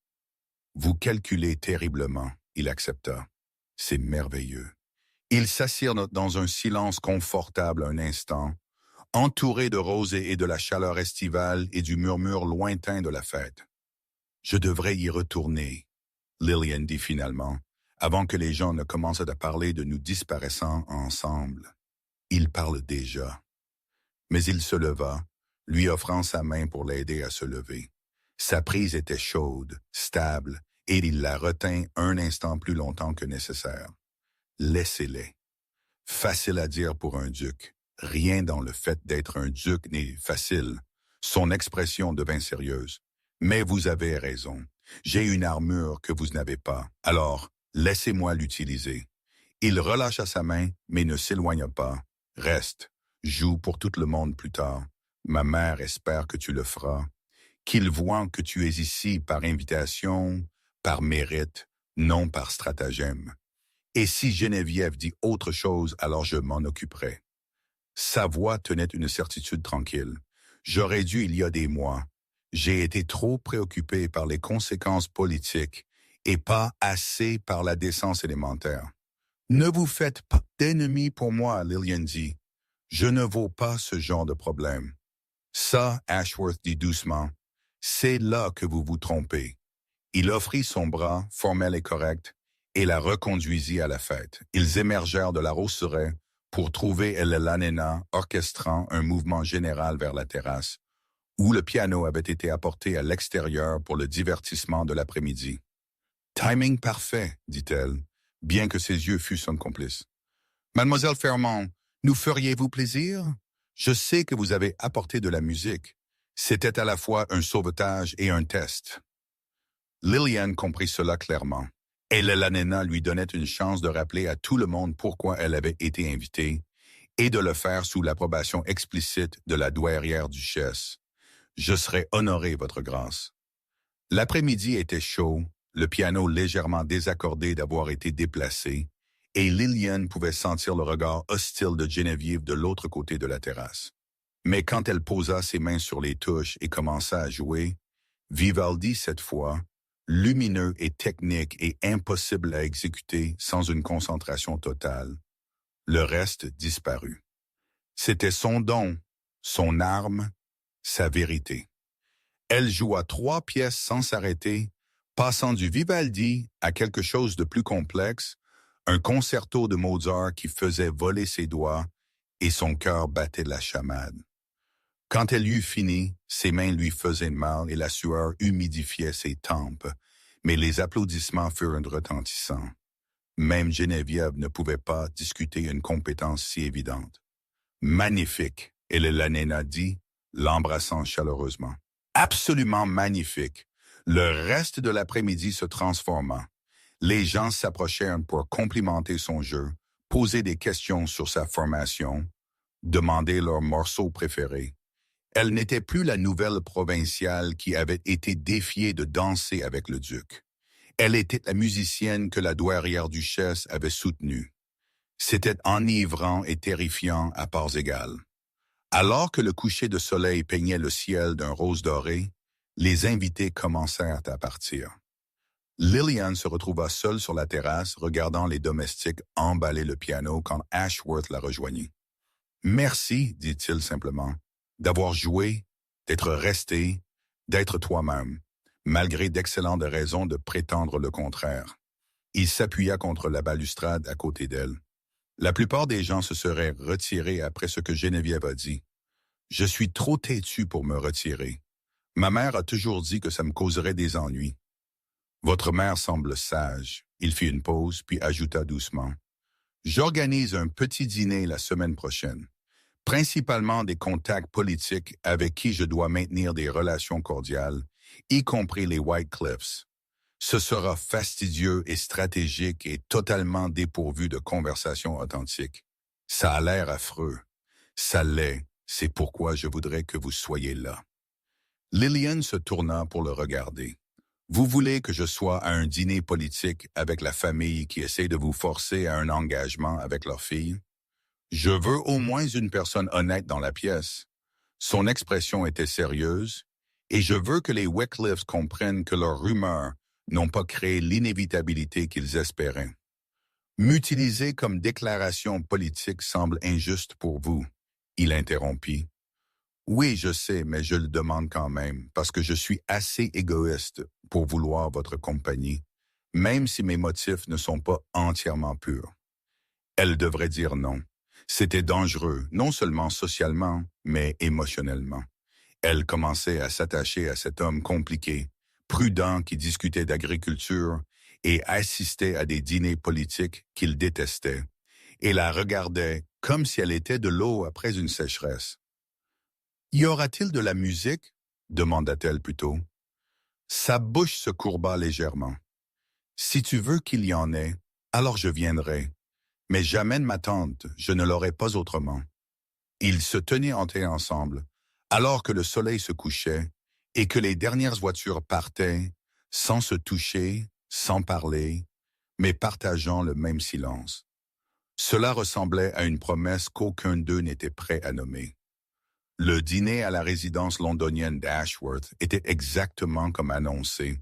Vous calculez terriblement, il accepta. C'est merveilleux. Ils s'assirent dans un silence confortable un instant, entourés de rosée et de la chaleur estivale et du murmure lointain de la fête. Je devrais y retourner, Lillian dit finalement, avant que les gens ne commencent à parler de nous disparaissant ensemble. Il parle déjà. Mais il se leva, lui offrant sa main pour l'aider à se lever. Sa prise était chaude, stable, et il la retint un instant plus longtemps que nécessaire. Laissez-les. Facile à dire pour un duc. Rien dans le fait d'être un duc n'est facile. Son expression devint sérieuse. Mais vous avez raison. J'ai une armure que vous n'avez pas. Alors, laissez-moi l'utiliser. Il relâcha sa main, mais ne s'éloigna pas. Reste. Joue pour tout le monde plus tard. Ma mère espère que tu le feras. Qu'il voit que tu es ici par invitation, par mérite, non par stratagème. Et si Geneviève dit autre chose, alors je m'en occuperai. Sa voix tenait une certitude tranquille. J'aurais dû il y a des mois. J'ai été trop préoccupé par les conséquences politiques et pas assez par la décence élémentaire. Ne vous faites pas d'ennemis pour moi, Lillian dit. Je ne vaux pas ce genre de problème. Ça, Ashworth dit doucement, c'est là que vous vous trompez. Il offrit son bras, formel et correct, et la reconduisit à la fête. Ils émergèrent de la roseraie pour trouver Elena orchestrant un mouvement général vers la terrasse, où le piano avait été apporté à l'extérieur pour le divertissement de l'après-midi. Timing parfait, dit-elle, bien que ses yeux fussent un complice. Mademoiselle Fairmont, nous feriez-vous plaisir? Je sais que vous avez apporté de la musique. C'était à la fois un sauvetage et un test. Lillian comprit cela clairement. Et Elena lui donnait une chance de rappeler à tout le monde pourquoi elle avait été invitée, et de le faire sous l'approbation explicite de la douairière duchesse. Je serai honoré, votre grâce. L'après-midi était chaud, le piano légèrement désaccordé d'avoir été déplacé, et Lillian pouvait sentir le regard hostile de Geneviève de l'autre côté de la terrasse. Mais quand elle posa ses mains sur les touches et commença à jouer, Vivaldi cette fois, lumineux et technique et impossible à exécuter sans une concentration totale. Le reste disparut. C'était son don, son arme, sa vérité. Elle joua 3 pièces sans s'arrêter, passant du Vivaldi à quelque chose de plus complexe, un concerto de Mozart qui faisait voler ses doigts et son cœur battait la chamade. Quand elle eut fini, ses mains lui faisaient mal et la sueur humidifiait ses tempes, mais les applaudissements furent retentissants. Même Geneviève ne pouvait pas discuter une compétence si évidente. Magnifique, Elena dit, l'embrassant chaleureusement. Absolument magnifique. Le reste de l'après-midi se transforma. Les gens s'approchèrent pour complimenter son jeu, poser des questions sur sa formation, demander leur morceau préféré. Elle n'était plus la nouvelle provinciale qui avait été défiée de danser avec le duc. Elle était la musicienne que la douairière duchesse avait soutenue. C'était enivrant et terrifiant à parts égales. Alors que le coucher de soleil peignait le ciel d'un rose doré, les invités commencèrent à partir. Lillian se retrouva seule sur la terrasse, regardant les domestiques emballer le piano quand Ashworth la rejoignit. « Merci, dit-il simplement, d'avoir joué, d'être resté, d'être toi-même, malgré d'excellentes raisons de prétendre le contraire. » Il s'appuya contre la balustrade à côté d'elle. La plupart des gens se seraient retirés après ce que Geneviève a dit. Je suis trop têtu pour me retirer. Ma mère a toujours dit que ça me causerait des ennuis. Votre mère semble sage. Il fit une pause, puis ajouta doucement. J'organise un petit dîner la semaine prochaine. Principalement des contacts politiques avec qui je dois maintenir des relations cordiales, y compris les Whitecliffs. Ce sera fastidieux et stratégique et totalement dépourvu de conversations authentiques. Ça a l'air affreux. Ça l'est. C'est pourquoi je voudrais que vous soyez là. Lillian se tourna pour le regarder. Vous voulez que je sois à un dîner politique avec la famille qui essaie de vous forcer à un engagement avec leur fille? Je veux au moins une personne honnête dans la pièce. Son expression était sérieuse, et je veux que les Wycliffes comprennent que leurs rumeurs n'ont pas créé l'inévitabilité qu'ils espéraient. M'utiliser comme déclaration politique semble injuste pour vous, il interrompit. Oui, je sais, mais je le demande quand même, parce que je suis assez égoïste pour vouloir votre compagnie, même si mes motifs ne sont pas entièrement purs. Elle devrait dire non. C'était dangereux, non seulement socialement, mais émotionnellement. Elle commençait à s'attacher à cet homme compliqué, prudent qui discutait d'agriculture et assistait à des dîners politiques qu'il détestait, et la regardait comme si elle était de l'eau après une sécheresse. « Y aura-t-il de la musique ?» demanda-t-elle plutôt. Sa bouche se courba légèrement. « Si tu veux qu'il y en ait, alors je viendrai. Mais j'amène ma tante, je ne l'aurai pas autrement. » Ils se tenaient ensemble, alors que le soleil se couchait et que les dernières voitures partaient, sans se toucher, sans parler, mais partageant le même silence. Cela ressemblait à une promesse qu'aucun d'eux n'était prêt à nommer. Le dîner à la résidence londonienne d'Ashworth était exactement comme annoncé.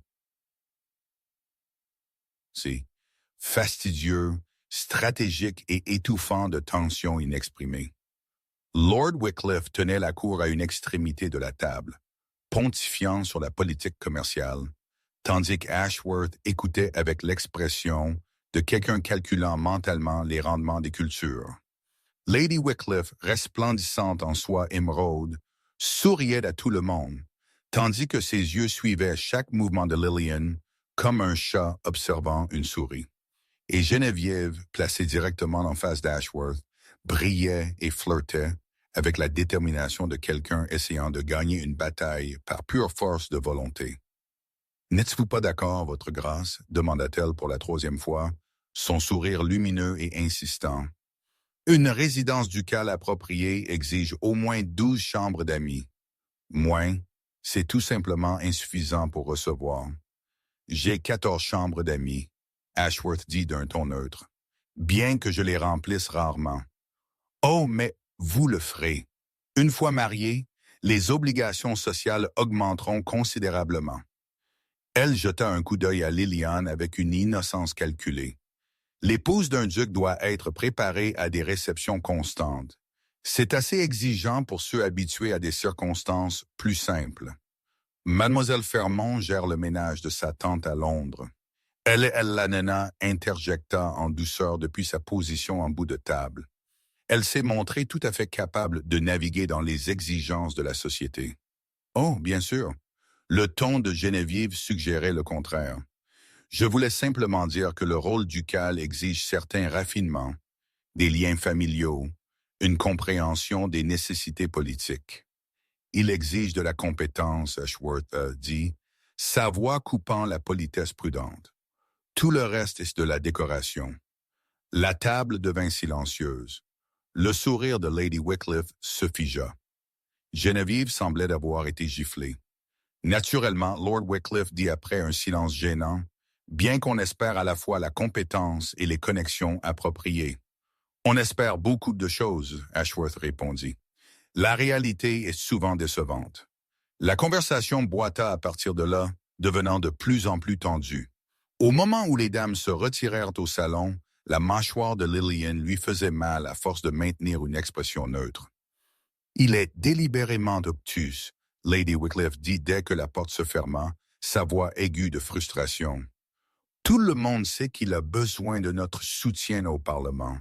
C'est fastidieux, stratégique et étouffant de tensions inexprimées. Lord Wycliffe tenait la cour à une extrémité de la table, pontifiant sur la politique commerciale, tandis qu'Ashworth écoutait avec l'expression de quelqu'un calculant mentalement les rendements des cultures. Lady Wycliffe, resplendissante en soie émeraude, souriait à tout le monde, tandis que ses yeux suivaient chaque mouvement de Lillian comme un chat observant une souris. Et Geneviève, placée directement en face d'Ashworth, brillait et flirtait avec la détermination de quelqu'un essayant de gagner une bataille par pure force de volonté. « N'êtes-vous pas d'accord, votre grâce? » demanda-t-elle pour la troisième fois, son sourire lumineux et insistant. « Une résidence ducale appropriée exige au moins 12 chambres d'amis. Moins, c'est tout simplement insuffisant pour recevoir. J'ai 14 chambres d'amis, » Ashworth dit d'un ton neutre, « bien que je les remplisse rarement. Oh, mais vous le ferez. Une fois mariés, les obligations sociales augmenteront considérablement. » Elle jeta un coup d'œil à Liliane avec une innocence calculée. L'épouse d'un duc doit être préparée à des réceptions constantes. C'est assez exigeant pour ceux habitués à des circonstances plus simples. Mademoiselle Fermont gère le ménage de sa tante à Londres. Elle la nana interjecta en douceur depuis sa position en bout de table. Elle s'est montrée tout à fait capable de naviguer dans les exigences de la société. Oh, bien sûr. Le ton de Geneviève suggérait le contraire. Je voulais simplement dire que le rôle ducal exige certains raffinements, des liens familiaux, une compréhension des nécessités politiques. Il exige de la compétence, Ashworth dit, sa voix coupant la politesse prudente. Tout le reste est de la décoration. La table devint silencieuse. Le sourire de Lady Wycliffe se figea. Geneviève semblait avoir été giflée. Naturellement, Lord Wycliffe dit après un silence gênant, bien qu'on espère à la fois la compétence et les connexions appropriées. On espère beaucoup de choses, Ashworth répondit. La réalité est souvent décevante. La conversation boita à partir de là, devenant de plus en plus tendue. Au moment où les dames se retirèrent au salon, la mâchoire de Lillian lui faisait mal à force de maintenir une expression neutre. « Il est délibérément obtus », Lady Wycliffe dit dès que la porte se ferma, sa voix aiguë de frustration. « Tout le monde sait qu'il a besoin de notre soutien au Parlement.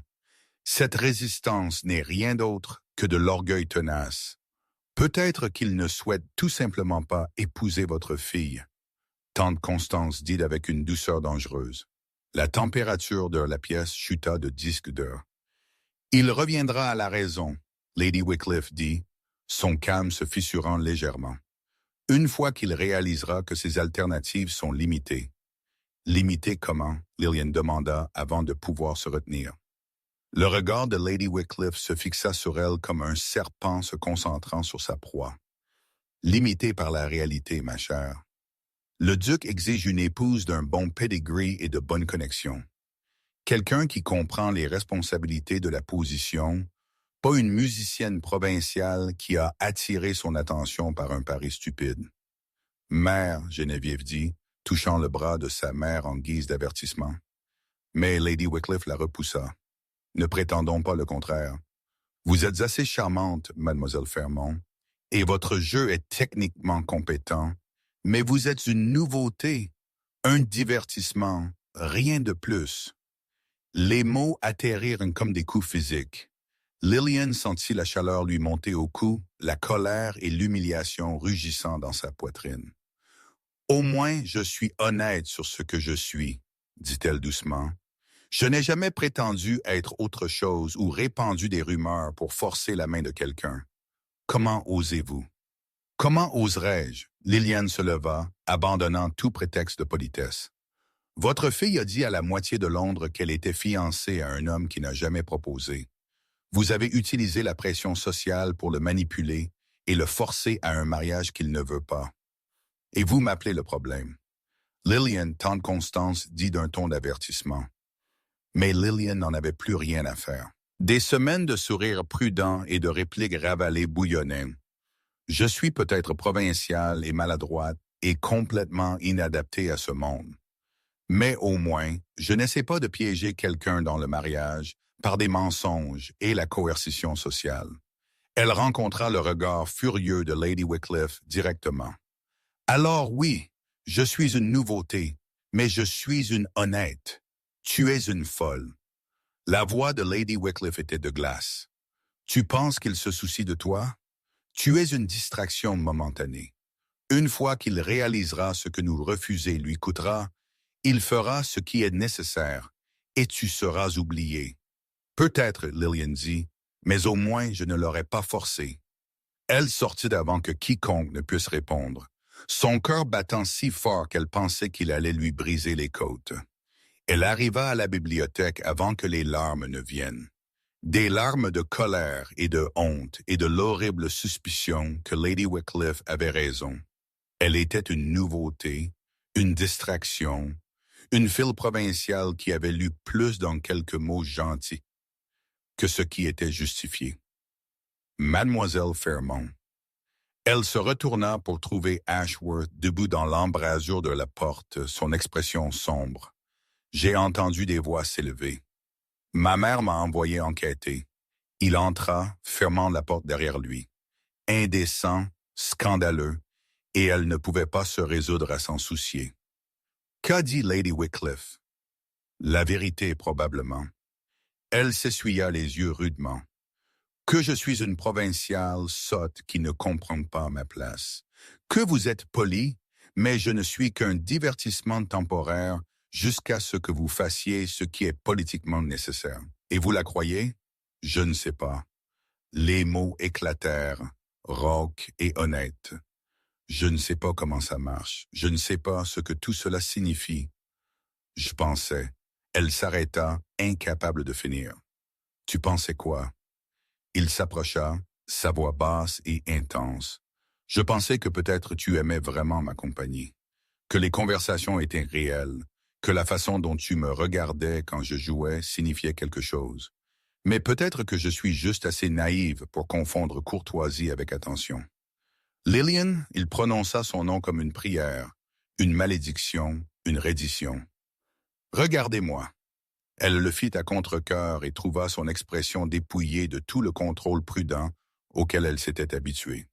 Cette résistance n'est rien d'autre que de l'orgueil tenace. Peut-être qu'il ne souhaite tout simplement pas épouser votre fille. » Tante Constance dit avec une douceur dangereuse. La température de la pièce chuta de 10 d'heure. « Il reviendra à la raison, » Lady Wycliffe dit, son calme se fissurant légèrement. « Une fois qu'il réalisera que ses alternatives sont limitées. » « Limitées comment? » Lillian demanda avant de pouvoir se retenir. Le regard de Lady Wycliffe se fixa sur elle comme un serpent se concentrant sur sa proie. « Limitée par la réalité, ma chère. Le duc exige une épouse d'un bon pedigree et de bonnes connexions. Quelqu'un qui comprend les responsabilités de la position, pas une musicienne provinciale qui a attiré son attention par un pari stupide. »« Mère, » Geneviève dit, touchant le bras de sa mère en guise d'avertissement. Mais Lady Wycliffe la repoussa. « Ne prétendons pas le contraire. Vous êtes assez charmante, mademoiselle Fermont, et votre jeu est techniquement compétent, mais vous êtes une nouveauté, un divertissement, rien de plus. » Les mots atterrirent comme des coups physiques. Lillian sentit la chaleur lui monter au cou, la colère et l'humiliation rugissant dans sa poitrine. « Au moins, je suis honnête sur ce que je suis, » dit-elle doucement. « Je n'ai jamais prétendu être autre chose ou répandu des rumeurs pour forcer la main de quelqu'un. Comment osez-vous? » « Comment oserais-je? » Lillian se leva, abandonnant tout prétexte de politesse. « Votre fille a dit à la moitié de Londres qu'elle était fiancée à un homme qui n'a jamais proposé. Vous avez utilisé la pression sociale pour le manipuler et le forcer à un mariage qu'il ne veut pas. Et vous m'appelez le problème. » Lillian, tante Constance, dit d'un ton d'avertissement. Mais Lillian n'en avait plus rien à faire. Des semaines de sourires prudents et de répliques ravalées bouillonnaient. Je suis peut-être provinciale et maladroite et complètement inadaptée à ce monde. Mais au moins, je n'essaie pas de piéger quelqu'un dans le mariage par des mensonges et la coercition sociale. Elle rencontra le regard furieux de Lady Wycliffe directement. Alors oui, je suis une nouveauté, mais je suis une honnête. Tu es une folle. La voix de Lady Wycliffe était de glace. Tu penses qu'il se soucie de toi? Tu es une distraction momentanée. Une fois qu'il réalisera ce que nous refuser lui coûtera, il fera ce qui est nécessaire, et tu seras oublié. Peut-être, Lillian dit, mais au moins je ne l'aurais pas forcé. Elle sortit avant que quiconque ne puisse répondre, son cœur battant si fort qu'elle pensait qu'il allait lui briser les côtes. Elle arriva à la bibliothèque avant que les larmes ne viennent. Des larmes de colère et de honte et de l'horrible suspicion que Lady Wycliffe avait raison. Elle était une nouveauté, une distraction, une fille provinciale qui avait lu plus dans quelques mots gentils que ce qui était justifié. Mademoiselle Fairmont. Elle se retourna pour trouver Ashworth debout dans l'embrasure de la porte, son expression sombre. J'ai entendu des voix s'élever. Ma mère m'a envoyé enquêter. Il entra, fermant la porte derrière lui. Indécent, scandaleux, et elle ne pouvait pas se résoudre à s'en soucier. Qu'a dit Lady Wycliffe? La vérité, probablement. Elle s'essuya les yeux rudement. Que je suis une provinciale sotte qui ne comprend pas ma place. Que vous êtes poli, mais je ne suis qu'un divertissement temporaire jusqu'à ce que vous fassiez ce qui est politiquement nécessaire. Et vous la croyez? Je ne sais pas. Les mots éclatèrent, rauques et honnêtes. Je ne sais pas comment ça marche. Je ne sais pas ce que tout cela signifie. Je pensais. Elle s'arrêta, incapable de finir. Tu pensais quoi? Il s'approcha, sa voix basse et intense. Je pensais que peut-être tu aimais vraiment ma compagnie, que les conversations étaient réelles, que la façon dont tu me regardais quand je jouais signifiait quelque chose. Mais peut-être que je suis juste assez naïve pour confondre courtoisie avec attention. Lillian, il prononça son nom comme une prière, une malédiction, une reddition. Regardez-moi. Elle le fit à contre-cœur et trouva son expression dépouillée de tout le contrôle prudent auquel elle s'était habituée.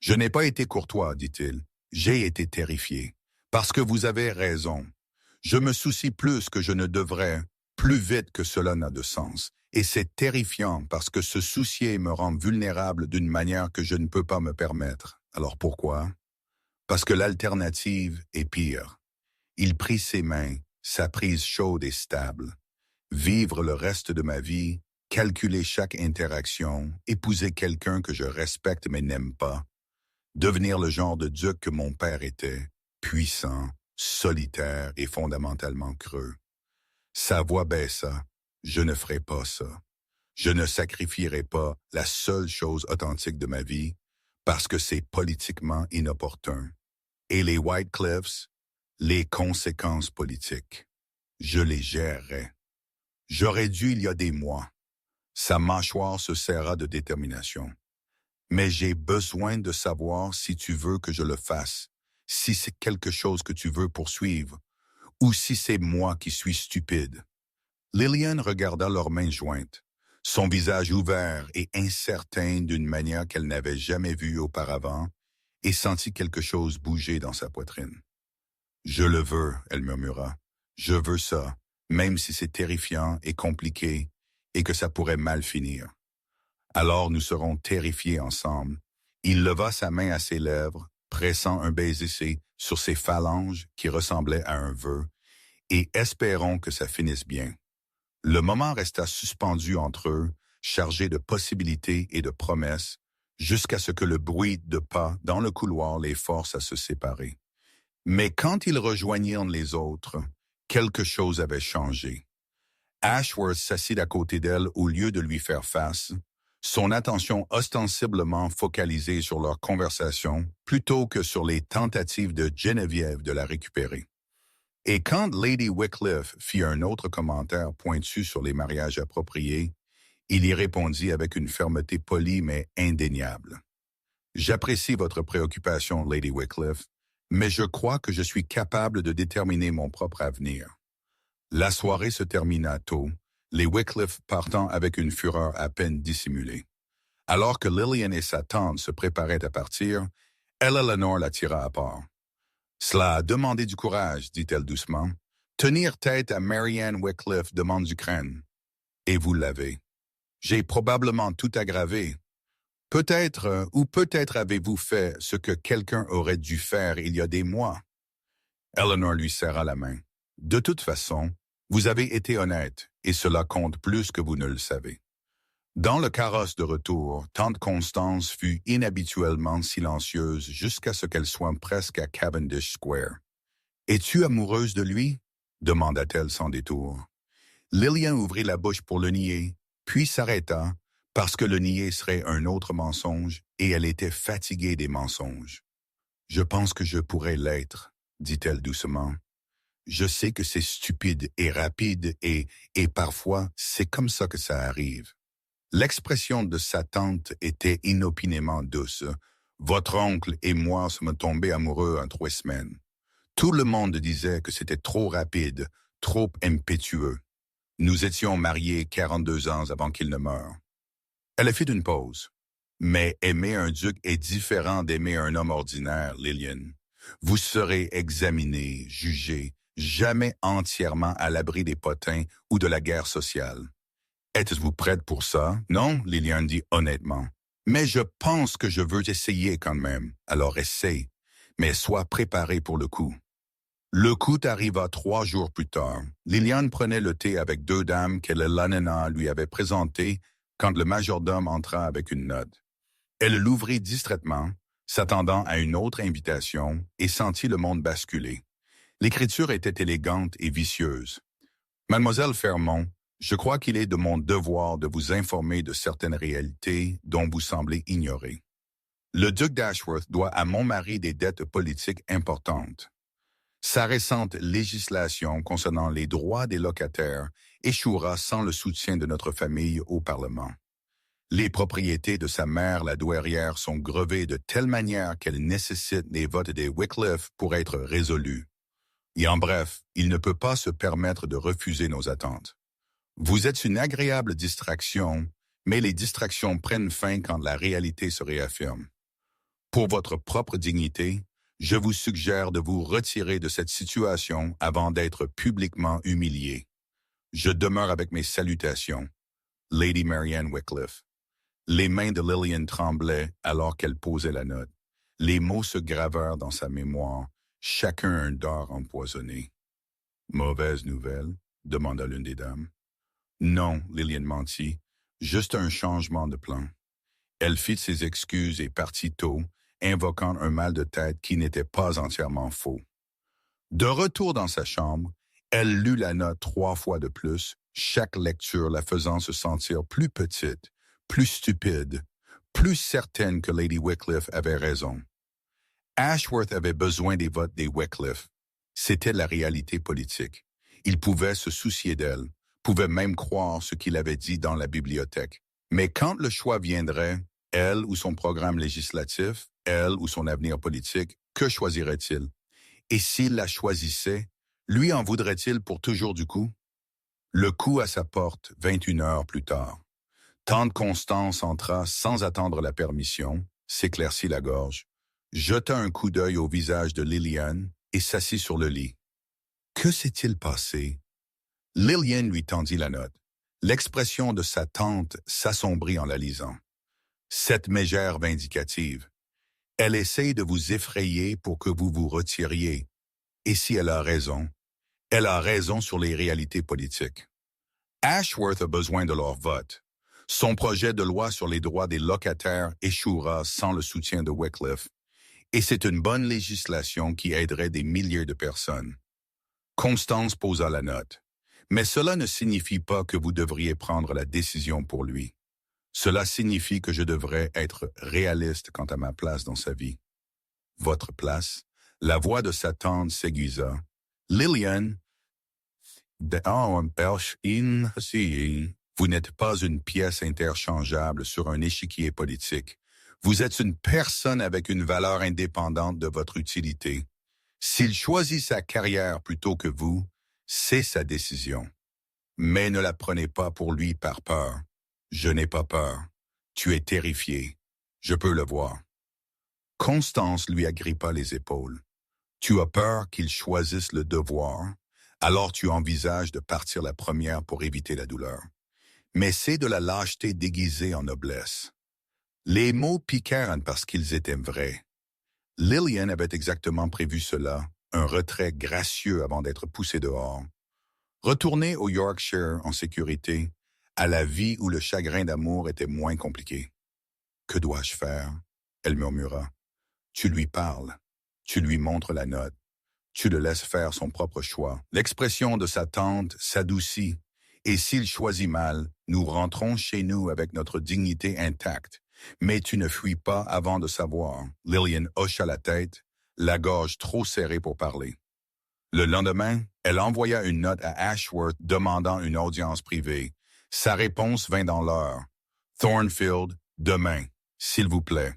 Je n'ai pas été courtois, dit-il. J'ai été terrifié. Parce que vous avez raison. Je me soucie plus que je ne devrais, plus vite que cela n'a de sens. Et c'est terrifiant parce que ce soucier me rend vulnérable d'une manière que je ne peux pas me permettre. Alors pourquoi? Parce que l'alternative est pire. Il prit ses mains, sa prise chaude et stable. Vivre le reste de ma vie, calculer chaque interaction, épouser quelqu'un que je respecte mais n'aime pas. Devenir le genre de duc que mon père était, puissant, solitaire et fondamentalement creux. Sa voix baissa. Je ne ferai pas ça. Je ne sacrifierai pas la seule chose authentique de ma vie parce que c'est politiquement inopportun. Et les Whitecliffs, les conséquences politiques. Je les gérerai. J'aurais dû il y a des mois. Sa mâchoire se serra de détermination. Mais j'ai besoin de savoir si tu veux que je le fasse, si c'est quelque chose que tu veux poursuivre, ou si c'est moi qui suis stupide. Lillian regarda leurs mains jointes, son visage ouvert et incertain d'une manière qu'elle n'avait jamais vue auparavant, et sentit quelque chose bouger dans sa poitrine. « Je le veux, » elle murmura. « Je veux ça, même si c'est terrifiant et compliqué, et que ça pourrait mal finir. Alors nous serons terrifiés ensemble. » Il leva sa main à ses lèvres, pressant un baiser sur ses phalanges qui ressemblaient à un vœu, et espérons que ça finisse bien. Le moment resta suspendu entre eux, chargé de possibilités et de promesses, jusqu'à ce que le bruit de pas dans le couloir les force à se séparer. Mais quand ils rejoignirent les autres, quelque chose avait changé. Ashworth s'assit à côté d'elle au lieu de lui faire face, son attention ostensiblement focalisée sur leur conversation plutôt que sur les tentatives de Geneviève de la récupérer. Et quand Lady Wycliffe fit un autre commentaire pointu sur les mariages appropriés, il y répondit avec une fermeté polie mais indéniable. « J'apprécie votre préoccupation, Lady Wycliffe, mais je crois que je suis capable de déterminer mon propre avenir. » La soirée se termina tôt, les Wycliffe partant avec une fureur à peine dissimulée. Alors que Lillian et sa tante se préparaient à partir, Eleanor la tira à part. « Cela a demandé du courage, dit-elle doucement. Tenir tête à Marianne Wycliffe demande du crâne. Et vous l'avez. J'ai probablement tout aggravé. Peut-être ou peut-être avez-vous fait ce que quelqu'un aurait dû faire il y a des mois. » Eleanor lui serra la main. « De toute façon, vous avez été honnête, et cela compte plus que vous ne le savez. » Dans le carrosse de retour, tante Constance fut inhabituellement silencieuse jusqu'à ce qu'elle soit presque à Cavendish Square. « Es-tu amoureuse de lui? » demanda-t-elle sans détour. Lillian ouvrit la bouche pour le nier, puis s'arrêta, parce que le nier serait un autre mensonge, et elle était fatiguée des mensonges. « Je pense que je pourrais l'être, » dit-elle doucement. « Je sais que c'est stupide et rapide, et parfois, c'est comme ça que ça arrive. » L'expression de sa tante était inopinément douce. « Votre oncle et moi sommes tombés amoureux en 3 semaines. Tout le monde disait que c'était trop rapide, trop impétueux. Nous étions mariés 42 ans avant qu'il ne meure. » Elle fit une pause. « Mais aimer un duc est différent d'aimer un homme ordinaire, Lillian. Vous serez examiné, jugé, jamais entièrement à l'abri des potins ou de la guerre sociale. » « Êtes-vous prête pour ça? » « Non, Lillian dit honnêtement. « Mais je pense que je veux essayer quand même. Alors essaye, mais sois préparé pour le coup. » Le coup arriva 3 jours plus tard. Lillian prenait le thé avec 2 dames que Lanena lui avait présentées quand le majordome entra avec une note. Elle l'ouvrit distraitement, s'attendant à une autre invitation, et sentit le monde basculer. L'écriture était élégante et vicieuse. « Mademoiselle Fermont, je crois qu'il est de mon devoir de vous informer de certaines réalités dont vous semblez ignorer. Le duc d'Ashworth doit à mon mari des dettes politiques importantes. Sa récente législation concernant les droits des locataires échouera sans le soutien de notre famille au Parlement. Les propriétés de sa mère, la douairière, sont grevées de telle manière qu'elles nécessitent les votes des Wycliffe pour être résolues. Et en bref, il ne peut pas se permettre de refuser nos attentes. Vous êtes une agréable distraction, mais les distractions prennent fin quand la réalité se réaffirme. Pour votre propre dignité, je vous suggère de vous retirer de cette situation avant d'être publiquement humilié. Je demeure avec mes salutations. Lady Marianne Wycliffe. » Les mains de Lillian tremblaient alors qu'elle posait la note. Les mots se gravèrent dans sa mémoire, chacun un dard empoisonné. « Mauvaise nouvelle? » demanda l'une des dames. « Non, » Lillian mentit, « juste un changement de plan. » Elle fit ses excuses et partit tôt, invoquant un mal de tête qui n'était pas entièrement faux. De retour dans sa chambre, elle lut la note 3 fois de plus, chaque lecture la faisant se sentir plus petite, plus stupide, plus certaine que Lady Wycliffe avait raison. Ashworth avait besoin des votes des Wycliffe. C'était la réalité politique. Il pouvait se soucier d'elle, pouvait même croire ce qu'il avait dit dans la bibliothèque. Mais quand le choix viendrait, elle ou son programme législatif, elle ou son avenir politique, que choisirait-il? Et s'il la choisissait, lui en voudrait-il pour toujours du coup? Le coup à sa porte, 21 heures plus tard. Tante Constance entra sans attendre la permission, s'éclaircit la gorge, jeta un coup d'œil au visage de Lillian et s'assit sur le lit. Que s'est-il passé? Lillian lui tendit la note. L'expression de sa tante s'assombrit en la lisant. Cette mégère vindicative. Elle essaye de vous effrayer pour que vous vous retiriez. Et si elle a raison sur les réalités politiques. Ashworth a besoin de leur vote. Son projet de loi sur les droits des locataires échouera sans le soutien de Wycliffe. Et c'est une bonne législation qui aiderait des milliers de personnes. Constance posa la note. Mais cela ne signifie pas que vous devriez prendre la décision pour lui. Cela signifie que je devrais être réaliste quant à ma place dans sa vie. Votre place? La voix de sa tante s'aiguisa. Lillian, vous n'êtes pas une pièce interchangeable sur un échiquier politique. Vous êtes une personne avec une valeur indépendante de votre utilité. S'il choisit sa carrière plutôt que vous, c'est sa décision. Mais ne la prenez pas pour lui par peur. Je n'ai pas peur. Tu es terrifié. Je peux le voir. Constance lui agrippa les épaules. Tu as peur qu'il choisisse le devoir, alors tu envisages de partir la première pour éviter la douleur. Mais c'est de la lâcheté déguisée en noblesse. Les mots piquèrent parce qu'ils étaient vrais. Lillian avait exactement prévu cela, un retrait gracieux avant d'être poussé dehors. Retourner au Yorkshire en sécurité, à la vie où le chagrin d'amour était moins compliqué. Que dois-je faire? Elle murmura. Tu lui parles. Tu lui montres la note. Tu le laisses faire son propre choix. L'expression de sa tante s'adoucit. Et s'il choisit mal, nous rentrons chez nous avec notre dignité intacte. Mais tu ne fuis pas avant de savoir. Lillian hocha la tête, la gorge trop serrée pour parler. Le lendemain, elle envoya une note à Ashworth demandant une audience privée. Sa réponse vint dans l'heure. Thornfield, demain, s'il vous plaît.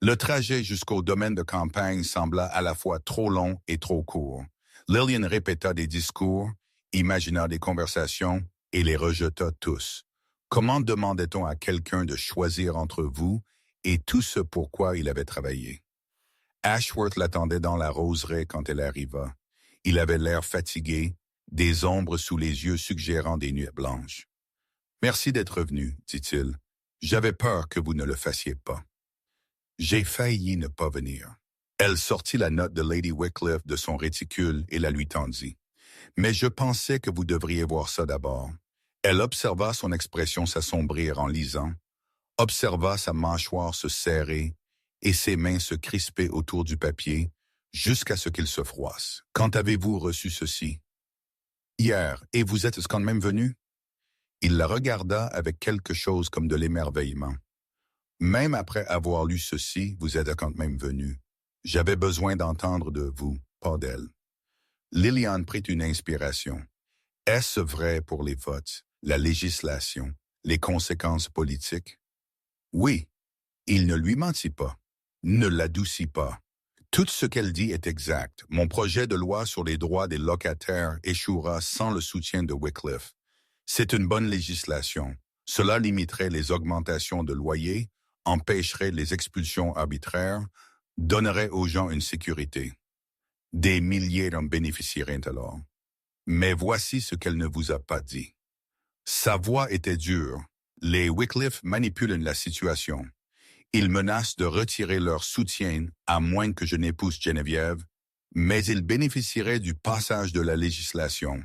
Le trajet jusqu'au domaine de campagne sembla à la fois trop long et trop court. Lillian répéta des discours, imagina des conversations et les rejeta tous. Comment demandait-on à quelqu'un de choisir entre vous et tout ce pourquoi il avait travaillé? Ashworth l'attendait dans la roseraie quand elle arriva. Il avait l'air fatigué, des ombres sous les yeux suggérant des nuits blanches. « Merci d'être venu, dit-il. J'avais peur que vous ne le fassiez pas. » J'ai failli ne pas venir. Elle sortit la note de Lady Wycliffe de son réticule et la lui tendit. Mais je pensais que vous devriez voir ça d'abord. Elle observa son expression s'assombrir en lisant, observa sa mâchoire se serrer et ses mains se crisper autour du papier jusqu'à ce qu'il se froisse. Quand avez-vous reçu ceci? Hier, et vous êtes quand même venu? Il la regarda avec quelque chose comme de l'émerveillement. Même après avoir lu ceci, vous êtes quand même venu. J'avais besoin d'entendre de vous, pas d'elle. Lillian prit une inspiration. Est-ce vrai pour les votes, la législation, les conséquences politiques? Oui, il ne lui mentit pas, ne l'adoucit pas. Tout ce qu'elle dit est exact. Mon projet de loi sur les droits des locataires échouera sans le soutien de Wycliffe. C'est une bonne législation. Cela limiterait les augmentations de loyers, empêcherait les expulsions arbitraires, donnerait aux gens une sécurité. Des milliers en bénéficieraient alors. Mais voici ce qu'elle ne vous a pas dit. Sa voix était dure. Les Wycliffe manipulent la situation. Ils menacent de retirer leur soutien à moins que je n'épouse Geneviève, mais ils bénéficieraient du passage de la législation.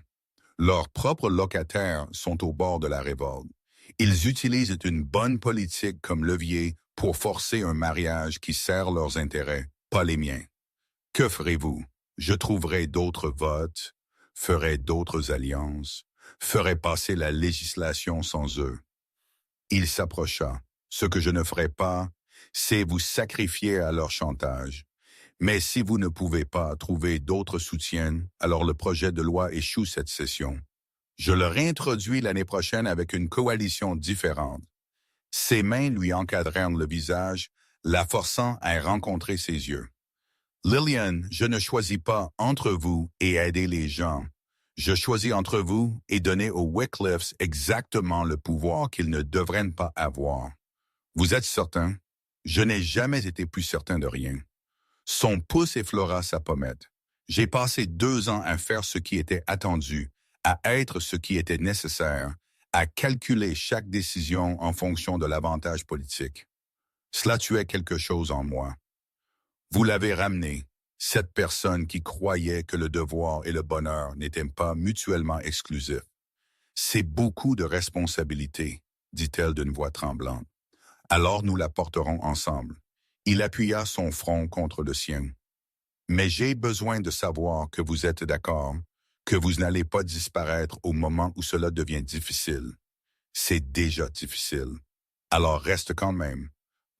Leurs propres locataires sont au bord de la révolte. Ils utilisent une bonne politique comme levier pour forcer un mariage qui sert leurs intérêts, pas les miens. Que ferez-vous? Je trouverai d'autres votes, ferai d'autres alliances, ferai passer la législation sans eux. Il s'approcha. Ce que je ne ferai pas, c'est vous sacrifier à leur chantage. Mais si vous ne pouvez pas trouver d'autres soutiens, alors le projet de loi échoue cette session. Je le réintroduis l'année prochaine avec une coalition différente. Ses mains lui encadrèrent le visage, la forçant à rencontrer ses yeux. Lillian, je ne choisis pas entre vous et aider les gens. Je choisis entre vous et donner aux Wycliffes exactement le pouvoir qu'ils ne devraient pas avoir. Vous êtes certain? Je n'ai jamais été plus certain de rien. Son pouce effleura sa pommette. J'ai passé 2 ans à faire ce qui était attendu, à être ce qui était nécessaire, à calculer chaque décision en fonction de l'avantage politique. Cela tuait quelque chose en moi. Vous l'avez ramené, cette personne qui croyait que le devoir et le bonheur n'étaient pas mutuellement exclusifs. C'est beaucoup de responsabilité, dit-elle d'une voix tremblante. Alors nous la porterons ensemble. Il appuya son front contre le sien. Mais j'ai besoin de savoir que vous êtes d'accord, que vous n'allez pas disparaître au moment où cela devient difficile. C'est déjà difficile. Alors reste quand même.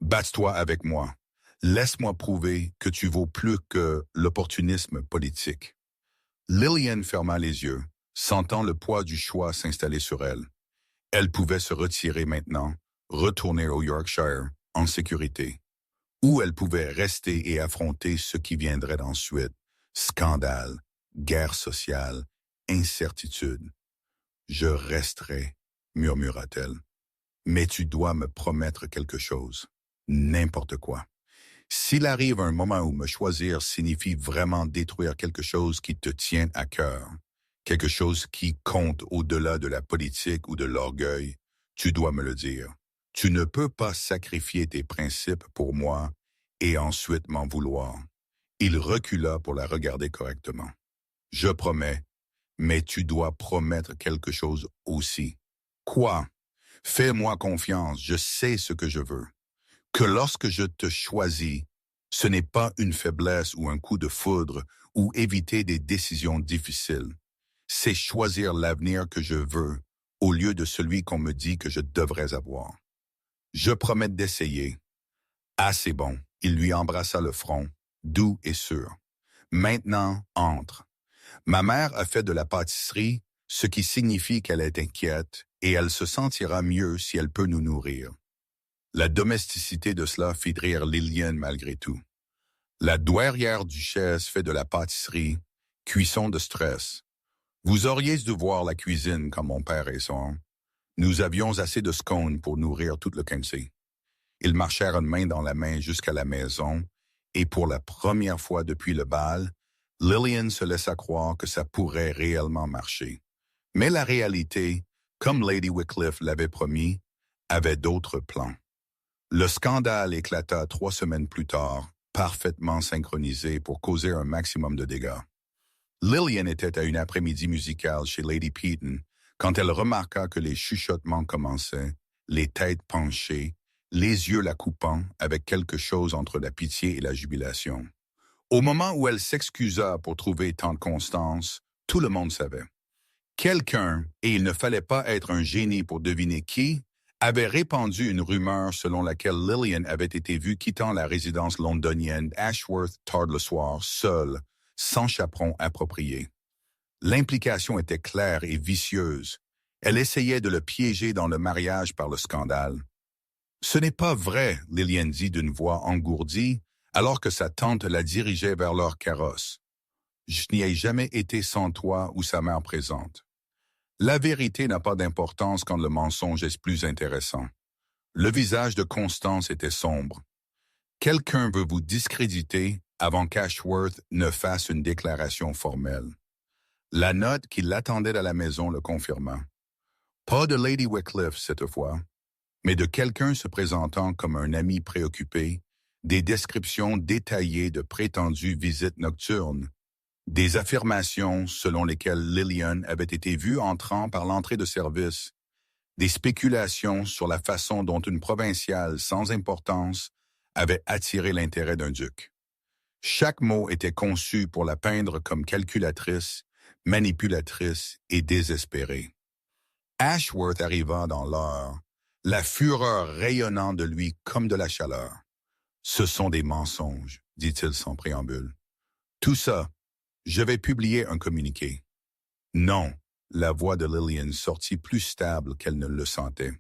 Batte-toi avec moi. Laisse-moi prouver que tu vaux plus que l'opportunisme politique. Lillian ferma les yeux, sentant le poids du choix s'installer sur elle. Elle pouvait se retirer maintenant, retourner au Yorkshire, en sécurité. Ou elle pouvait rester et affronter ce qui viendrait ensuite. Scandale, guerre sociale, incertitude. Je resterai, murmura-t-elle. Mais tu dois me promettre quelque chose. N'importe quoi. S'il arrive un moment où me choisir signifie vraiment détruire quelque chose qui te tient à cœur, quelque chose qui compte au-delà de la politique ou de l'orgueil, tu dois me le dire. Tu ne peux pas sacrifier tes principes pour moi et ensuite m'en vouloir. Il recula pour la regarder correctement. Je promets, mais tu dois promettre quelque chose aussi. Quoi? Fais-moi confiance, je sais ce que je veux. Que lorsque je te choisis, ce n'est pas une faiblesse ou un coup de foudre ou éviter des décisions difficiles. C'est choisir l'avenir que je veux au lieu de celui qu'on me dit que je devrais avoir. Je promets d'essayer. Ah, c'est bon. Il lui embrassa le front, doux et sûr. Maintenant, entre. Ma mère a fait de la pâtisserie, ce qui signifie qu'elle est inquiète et elle se sentira mieux si elle peut nous nourrir. La domesticité de cela fit rire Liliane malgré tout. La douairière duchesse fait de la pâtisserie, cuisson de stress. Vous auriez dû voir la cuisine quand mon père et son. Nous avions assez de scones pour nourrir tout le Quincy. Ils marchèrent une main dans la main jusqu'à la maison, et pour la première fois depuis le bal, Lillian se laissa croire que ça pourrait réellement marcher. Mais la réalité, comme Lady Wycliffe l'avait promis, avait d'autres plans. Le scandale éclata 3 semaines plus tard, parfaitement synchronisé pour causer un maximum de dégâts. Lillian était à une après-midi musicale chez Lady Peaton quand elle remarqua que les chuchotements commençaient, les têtes penchées, les yeux la coupant avec quelque chose entre la pitié et la jubilation. Au moment où elle s'excusa pour trouver tant de constance, tout le monde savait. Quelqu'un, et il ne fallait pas être un génie pour deviner qui, avait répandu une rumeur selon laquelle Lillian avait été vue quittant la résidence londonienne Ashworth tard le soir, seule, sans chaperon approprié. L'implication était claire et vicieuse. Elle essayait de le piéger dans le mariage par le scandale. « Ce n'est pas vrai », Lillian dit d'une voix engourdie, alors que sa tante la dirigeait vers leur carrosse. « Je n'y ai jamais été sans toi ou sa mère présente. » La vérité n'a pas d'importance quand le mensonge est plus intéressant. Le visage de Constance était sombre. Quelqu'un veut vous discréditer avant qu'Ashworth ne fasse une déclaration formelle. La note qui l'attendait à la maison le confirma. Pas de Lady Wycliffe cette fois, mais de quelqu'un se présentant comme un ami préoccupé, des descriptions détaillées de prétendues visites nocturnes, des affirmations selon lesquelles Lillian avait été vue entrant par l'entrée de service, des spéculations sur la façon dont une provinciale sans importance avait attiré l'intérêt d'un duc. Chaque mot était conçu pour la peindre comme calculatrice, manipulatrice et désespérée. Ashworth arriva dans l'heure, la fureur rayonnant de lui comme de la chaleur. « Ce sont des mensonges, » dit-il sans préambule. « Tout ça, je vais publier un communiqué. » Non, la voix de Lillian sortit plus stable qu'elle ne le sentait.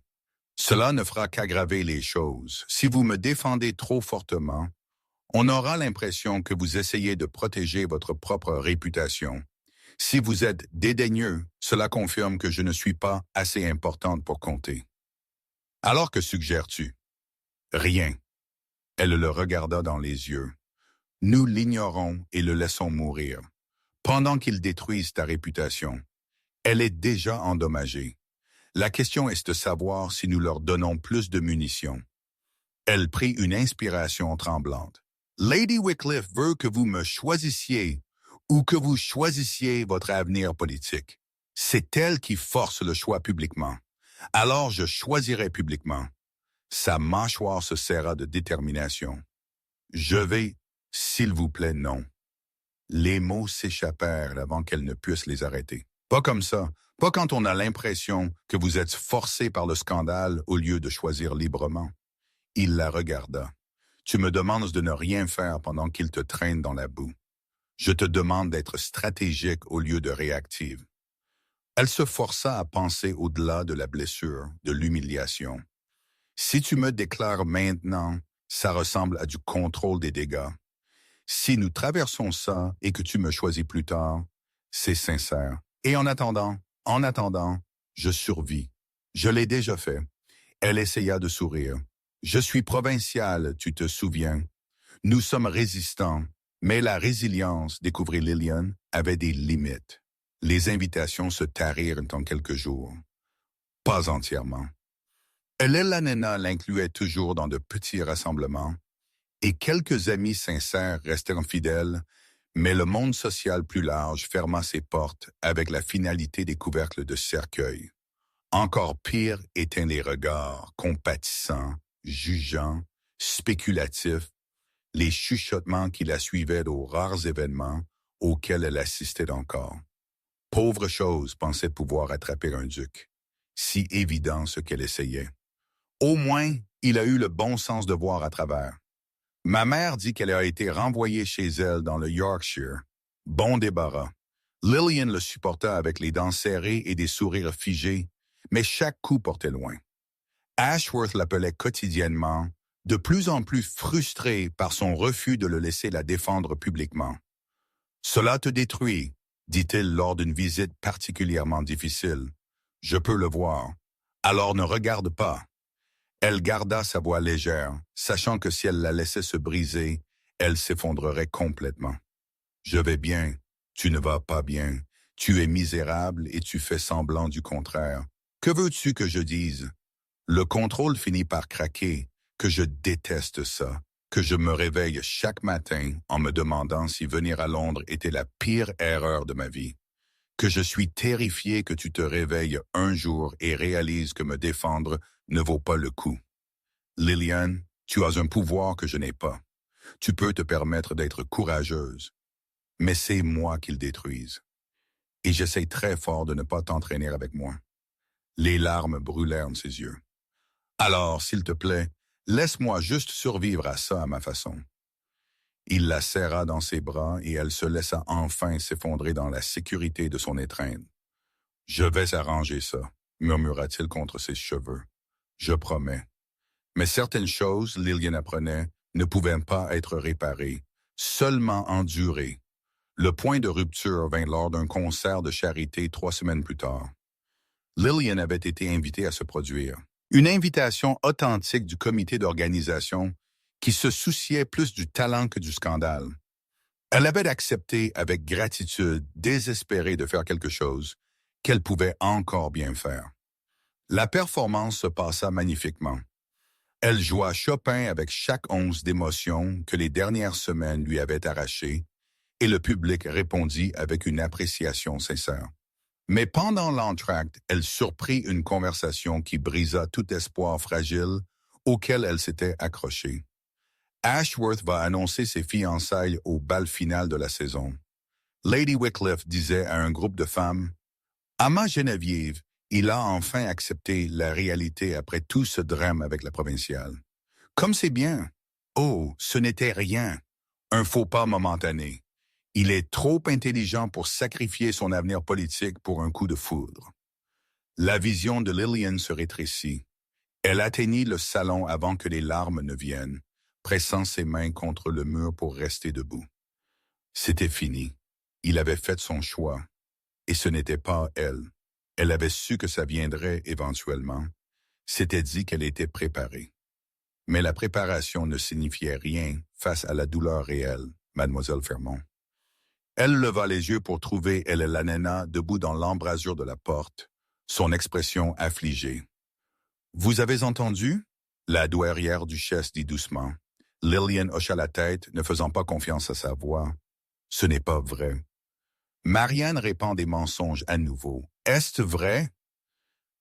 Cela ne fera qu'aggraver les choses. Si vous me défendez trop fortement, on aura l'impression que vous essayez de protéger votre propre réputation. Si vous êtes dédaigneux, cela confirme que je ne suis pas assez importante pour compter. Alors que suggères-tu? Rien. Elle le regarda dans les yeux. Nous l'ignorons et le laissons mourir. Pendant qu'il détruise ta réputation, elle est déjà endommagée. La question est de savoir si nous leur donnons plus de munitions. Elle prit une inspiration tremblante. Lady Wycliffe veut que vous me choisissiez ou que vous choisissiez votre avenir politique. C'est elle qui force le choix publiquement. Alors je choisirai publiquement. Sa mâchoire se serra de détermination. Je vais, s'il vous plaît, non. Les mots s'échappèrent avant qu'elle ne puisse les arrêter. Pas comme ça, pas quand on a l'impression que vous êtes forcé par le scandale au lieu de choisir librement. Il la regarda. Tu me demandes de ne rien faire pendant qu'il te traîne dans la boue. Je te demande d'être stratégique au lieu de réactive. Elle se força à penser au-delà de la blessure, de l'humiliation. Si tu me déclares maintenant, ça ressemble à du contrôle des dégâts. Si nous traversons ça et que tu me choisis plus tard, c'est sincère. Et en attendant, je survis. Je l'ai déjà fait. Elle essaya de sourire. Je suis provinciale, tu te souviens. Nous sommes résistants, mais la résilience, découvrit Lillian, avait des limites. Les invitations se tarirent en quelques jours. Pas entièrement. Elena l'incluait toujours dans de petits rassemblements, et quelques amis sincères restèrent fidèles, mais le monde social plus large ferma ses portes avec la finalité des couvercles de cercueil. Encore pire étaient les regards, compatissants, jugeants, spéculatifs, les chuchotements qui la suivaient aux rares événements auxquels elle assistait encore. Pauvre chose pensait pouvoir attraper un duc. Si évident ce qu'elle essayait. Au moins, il a eu le bon sens de voir à travers. Ma mère dit qu'elle a été renvoyée chez elle dans le Yorkshire. Bon débarras. Lillian le supporta avec les dents serrées et des sourires figés, mais chaque coup portait loin. Ashworth l'appelait quotidiennement, de plus en plus frustré par son refus de le laisser la défendre publiquement. « Cela te détruit », dit-il lors d'une visite particulièrement difficile. « Je peux le voir. Alors ne regarde pas. » Elle garda sa voix légère, sachant que si elle la laissait se briser, elle s'effondrerait complètement. « Je vais bien. Tu ne vas pas bien. Tu es misérable et tu fais semblant du contraire. Que veux-tu que je dise? Le contrôle finit par craquer, que je déteste ça, que je me réveille chaque matin en me demandant si venir à Londres était la pire erreur de ma vie, que je suis terrifié que tu te réveilles un jour et réalises que me défendre ne vaut pas le coup. Lillian, tu as un pouvoir que je n'ai pas. Tu peux te permettre d'être courageuse, mais c'est moi qui le détruise. Et j'essaie très fort de ne pas t'entraîner avec moi. » Les larmes brûlèrent de ses yeux. « Alors, s'il te plaît, laisse-moi juste survivre à ça à ma façon. » Il la serra dans ses bras et elle se laissa enfin s'effondrer dans la sécurité de son étreinte. « Je vais arranger ça, » murmura-t-il contre ses cheveux. « Je promets. » Mais certaines choses, Lillian apprenait, ne pouvaient pas être réparées, seulement endurées. Le point de rupture vint lors d'un concert de charité 3 semaines plus tard. Lillian avait été invitée à se produire. Une invitation authentique du comité d'organisation qui se souciait plus du talent que du scandale. Elle avait accepté avec gratitude, désespérée de faire quelque chose qu'elle pouvait encore bien faire. La performance se passa magnifiquement. Elle joua Chopin avec chaque once d'émotion que les dernières semaines lui avaient arrachée, et le public répondit avec une appréciation sincère. Mais pendant l'entracte, elle surprit une conversation qui brisa tout espoir fragile auquel elle s'était accrochée. Ashworth va annoncer ses fiançailles au bal final de la saison. Lady Wycliffe disait à un groupe de femmes « À ma Geneviève, il a enfin accepté la réalité après tout ce drame avec la provinciale. Comme c'est bien. Oh, ce n'était rien. Un faux pas momentané. Il est trop intelligent pour sacrifier son avenir politique pour un coup de foudre. » La vision de Lillian se rétrécit. Elle atteignit le salon avant que les larmes ne viennent, pressant ses mains contre le mur pour rester debout. C'était fini. Il avait fait son choix. Et ce n'était pas elle. Elle avait su que ça viendrait éventuellement. S'était dit qu'elle était préparée. Mais la préparation ne signifiait rien face à la douleur réelle, mademoiselle Fermont. Elle leva les yeux pour trouver Elena Nena debout dans l'embrasure de la porte, son expression affligée. « Vous avez entendu ?» La douairière duchesse dit doucement. Lillian hocha la tête, ne faisant pas confiance à sa voix. « Ce n'est pas vrai. » Marianne répand des mensonges à nouveau. « Est-ce vrai? »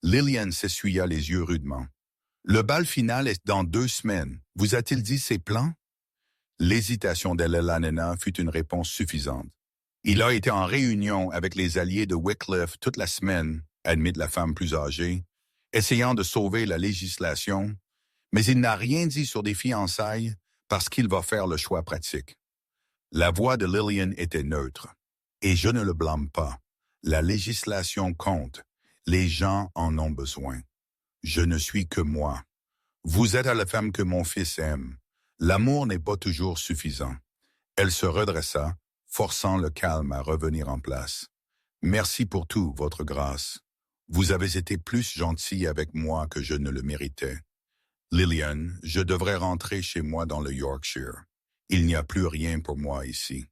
Lillian s'essuya les yeux rudement. « Le bal final est dans 2 semaines. Vous a-t-il dit ses plans? » L'hésitation d'Elena Nena fut une réponse suffisante. « Il a été en réunion avec les alliés de Wycliffe toute la semaine, » admit la femme plus âgée, essayant de sauver la législation, mais il n'a rien dit sur des fiançailles parce qu'il va faire le choix pratique. La voix de Lillian était neutre. Et je ne le blâme pas. La législation compte. Les gens en ont besoin. Je ne suis que moi. Vous êtes la femme que mon fils aime. L'amour n'est pas toujours suffisant. Elle se redressa, forçant le calme à revenir en place. Merci pour tout, votre grâce. Vous avez été plus gentil avec moi que je ne le méritais. Lillian, je devrais rentrer chez moi dans le Yorkshire. Il n'y a plus rien pour moi ici.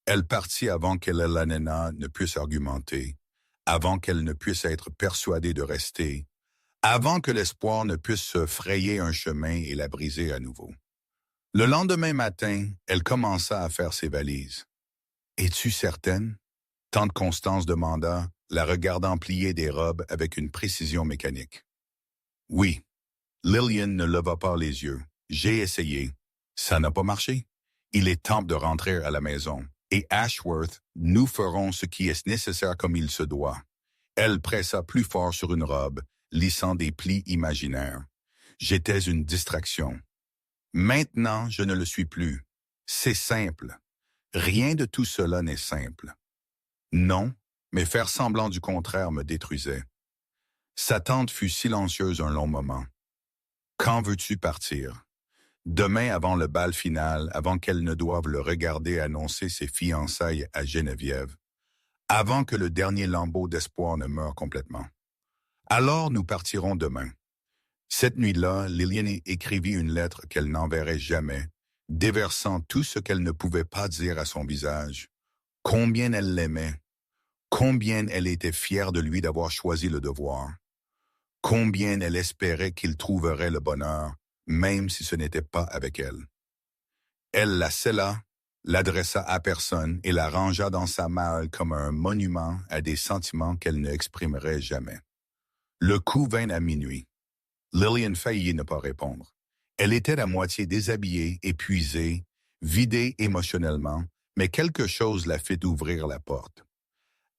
Elle partit avant qu'Elena ne puisse argumenter, avant qu'elle ne puisse être persuadée de rester, avant que l'espoir ne puisse se frayer un chemin et la briser à nouveau. Le lendemain matin, elle commença à faire ses valises. « Es-tu certaine? » Tante Constance demanda, la regardant plier des robes avec une précision mécanique. « Oui. » Lillian ne leva pas les yeux. « J'ai essayé. Ça n'a pas marché. Il est temps de rentrer à la maison. Et Ashworth, nous ferons ce qui est nécessaire comme il se doit. » Elle pressa plus fort sur une robe, lissant des plis imaginaires. J'étais une distraction. Maintenant, je ne le suis plus. C'est simple. Rien de tout cela n'est simple. Non, mais faire semblant du contraire me détruisait. Sa tante fut silencieuse un long moment. « Quand veux-tu partir? » « Demain avant le bal final, avant qu'elle ne doive le regarder annoncer ses fiançailles à Geneviève, avant que le dernier lambeau d'espoir ne meure complètement. Alors nous partirons demain. » Cette nuit-là, Lillian écrivit une lettre qu'elle n'enverrait jamais, déversant tout ce qu'elle ne pouvait pas dire à son visage. Combien elle l'aimait, combien elle était fière de lui d'avoir choisi le devoir, combien elle espérait qu'il trouverait le bonheur, même si ce n'était pas avec elle. Elle la scella, l'adressa à personne et la rangea dans sa malle comme un monument à des sentiments qu'elle ne exprimerait jamais. Le coup vint à minuit. Lillian faillit ne pas répondre. Elle était à moitié déshabillée, épuisée, vidée émotionnellement, mais quelque chose la fit ouvrir la porte.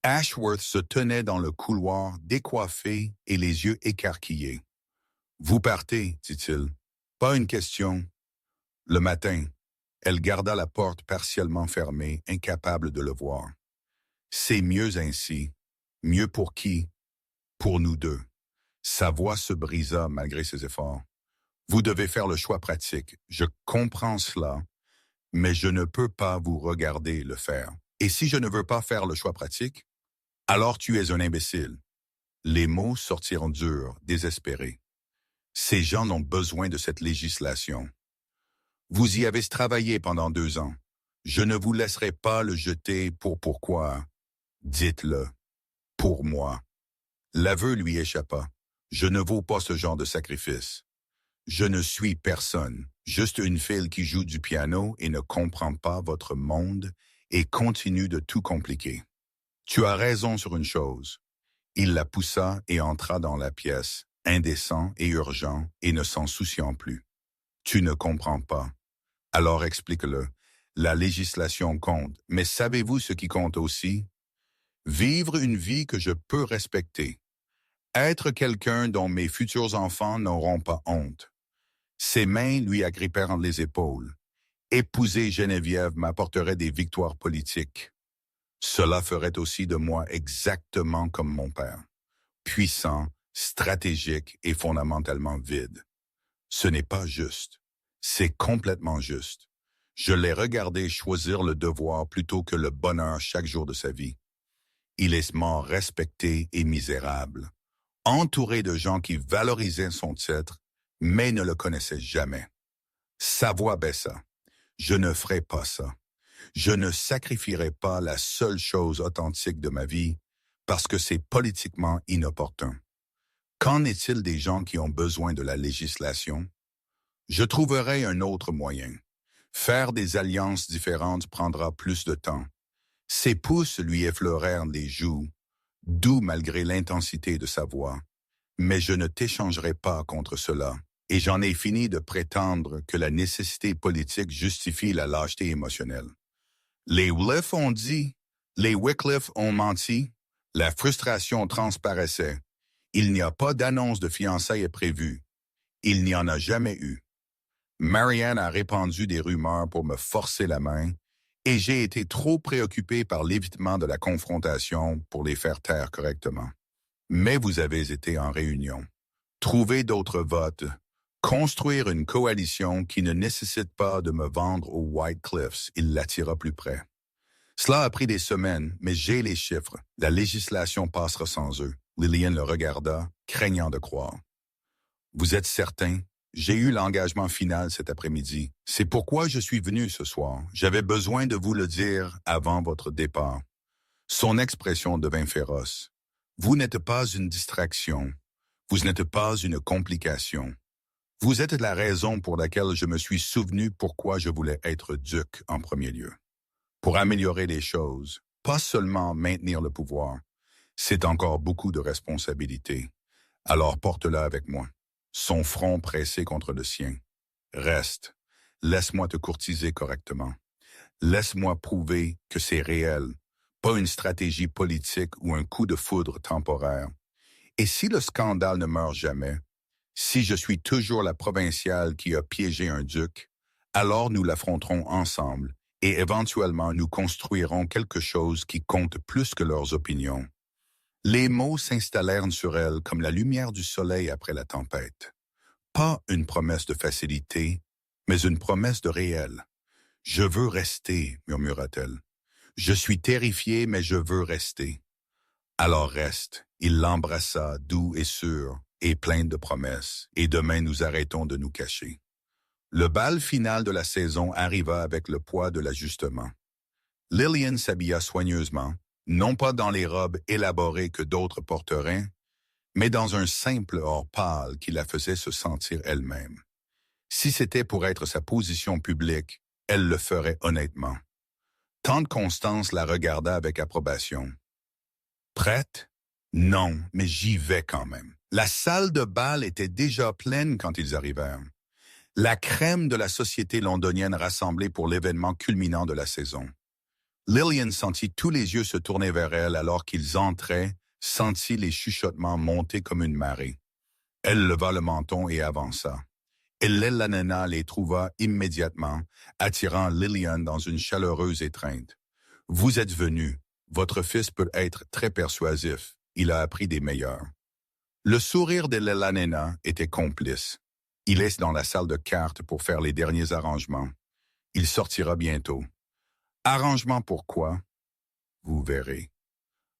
Ashworth se tenait dans le couloir, décoiffé et les yeux écarquillés. « Vous partez, dit-il. Pas une question. » Le matin, elle garda la porte partiellement fermée, incapable de le voir. « C'est mieux ainsi. Mieux pour qui? Pour nous deux. » Sa voix se brisa malgré ses efforts. « Vous devez faire le choix pratique. Je comprends cela, mais je ne peux pas vous regarder le faire. Et si je ne veux pas faire le choix pratique, alors tu es un imbécile. » Les mots sortirent durs, désespérés. Ces gens ont besoin de cette législation. Vous y avez travaillé pendant 2 ans. Je ne vous laisserai pas le jeter pour pourquoi. Dites-le. Pour moi. L'aveu lui échappa. Je ne vaux pas ce genre de sacrifice. Je ne suis personne, juste une fille qui joue du piano et ne comprend pas votre monde et continue de tout compliquer. Tu as raison sur une chose. Il la poussa et entra dans la pièce, indécent et urgent et ne s'en souciant plus. Tu ne comprends pas. Alors explique-le. La législation compte, mais savez-vous ce qui compte aussi? Vivre une vie que je peux respecter. Être quelqu'un dont mes futurs enfants n'auront pas honte. Ses mains lui agrippèrent les épaules. Épouser Geneviève m'apporterait des victoires politiques. Cela ferait aussi de moi exactement comme mon père. Puissant, stratégique et fondamentalement vide. Ce n'est pas juste. C'est complètement juste. Je l'ai regardé choisir le devoir plutôt que le bonheur chaque jour de sa vie. Il est mort respecté et misérable, entouré de gens qui valorisaient son titre, mais ne le connaissaient jamais. Sa voix baissa. Je ne ferai pas ça. Je ne sacrifierai pas la seule chose authentique de ma vie parce que c'est politiquement inopportun. Qu'en est-il des gens qui ont besoin de la législation? Je trouverai un autre moyen. Faire des alliances différentes prendra plus de temps. Ses pouces lui effleurèrent les joues, doux malgré l'intensité de sa voix. Mais je ne t'échangerai pas contre cela, et j'en ai fini de prétendre que la nécessité politique justifie la lâcheté émotionnelle. Les Wycliffe ont dit, les Wycliffe ont menti, la frustration transparaissait. Il n'y a pas d'annonce de fiançailles prévue. Il n'y en a jamais eu. Marianne a répandu des rumeurs pour me forcer la main, et j'ai été trop préoccupé par l'évitement de la confrontation pour les faire taire correctement. Mais vous avez été en réunion. Trouver d'autres votes, construire une coalition qui ne nécessite pas de me vendre aux White Cliffs, il l'attira plus près. Cela a pris des semaines, mais j'ai les chiffres. La législation passera sans eux. Lillian le regarda, craignant de croire. Vous êtes certain? J'ai eu l'engagement final cet après-midi. C'est pourquoi je suis venu ce soir. J'avais besoin de vous le dire avant votre départ. Son expression devint féroce. Vous n'êtes pas une distraction. Vous n'êtes pas une complication. Vous êtes la raison pour laquelle je me suis souvenu pourquoi je voulais être duc en premier lieu. Pour améliorer les choses, pas seulement maintenir le pouvoir. C'est encore beaucoup de responsabilités. Alors porte-la avec moi. Son front pressé contre le sien. Reste. Laisse-moi te courtiser correctement. Laisse-moi prouver que c'est réel, pas une stratégie politique ou un coup de foudre temporaire. Et si le scandale ne meurt jamais, si je suis toujours la provinciale qui a piégé un duc, alors nous l'affronterons ensemble et éventuellement nous construirons quelque chose qui compte plus que leurs opinions. Les mots s'installèrent sur elle comme la lumière du soleil après la tempête. Pas une promesse de facilité, mais une promesse de réel. « Je veux rester », murmura-t-elle. « Je suis terrifiée, mais je veux rester. » Alors reste. Il l'embrassa, doux et sûr, et plein de promesses, et demain nous arrêtons de nous cacher. Le bal final de la saison arriva avec le poids de l'ajustement. Lillian s'habilla soigneusement, non pas dans les robes élaborées que d'autres porteraient, mais dans un simple or pâle qui la faisait se sentir elle-même. Si c'était pour être sa position publique, elle le ferait honnêtement. Tante Constance la regarda avec approbation. Prête? Non, mais j'y vais quand même. La salle de bal était déjà pleine quand ils arrivèrent. La crème de la société londonienne rassemblée pour l'événement culminant de la saison. Lillian sentit tous les yeux se tourner vers elle alors qu'ils entraient, sentit les chuchotements monter comme une marée. Elle leva le menton et avança. Ellenana les trouva immédiatement, attirant Lillian dans une chaleureuse étreinte. « Vous êtes venu. Votre fils peut être très persuasif. Il a appris des meilleurs. » Le sourire d'Ellenana était complice. Il est dans la salle de cartes pour faire les derniers arrangements. Il sortira bientôt. Arrangement pourquoi? Vous verrez.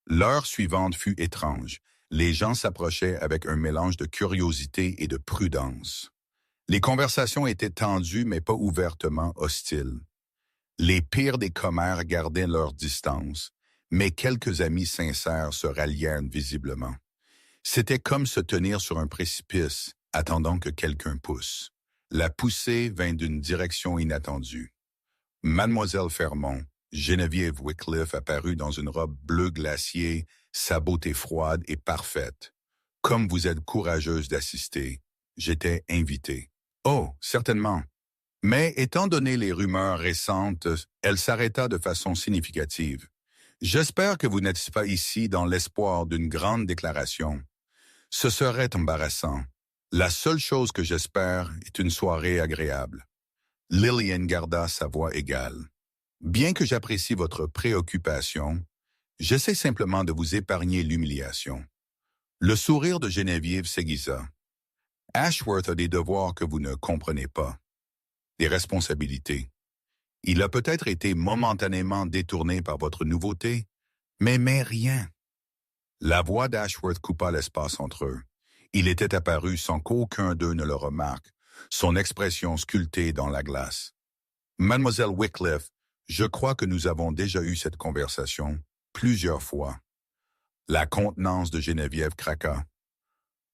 L'heure suivante fut étrange. Les gens s'approchaient avec un mélange de curiosité et de prudence. Les conversations étaient tendues mais pas ouvertement hostiles. Les pires des commères gardaient leur distance, mais quelques amis sincères se rallièrent visiblement. C'était comme se tenir sur un précipice, attendant que quelqu'un pousse. La poussée vint d'une direction inattendue. Mademoiselle Fermont, Geneviève Wycliffe apparut dans une robe bleu glacier, sa beauté froide et parfaite. Comme vous êtes courageuse d'assister, j'étais invité. Oh, certainement. Mais étant donné les rumeurs récentes, elle s'arrêta de façon significative. J'espère que vous n'êtes pas ici dans l'espoir d'une grande déclaration. Ce serait embarrassant. La seule chose que j'espère est une soirée agréable. Lillian garda sa voix égale. Bien que j'apprécie votre préoccupation, j'essaie simplement de vous épargner l'humiliation. Le sourire de Geneviève s'aiguisa. Ashworth a des devoirs que vous ne comprenez pas. Des responsabilités. Il a peut-être été momentanément détourné par votre nouveauté, mais rien. La voix d'Ashworth coupa l'espace entre eux. Il était apparu sans qu'aucun d'eux ne le remarque, son expression sculptée dans la glace. Mademoiselle Wycliffe, je crois que nous avons déjà eu cette conversation plusieurs fois. La contenance de Geneviève craqua.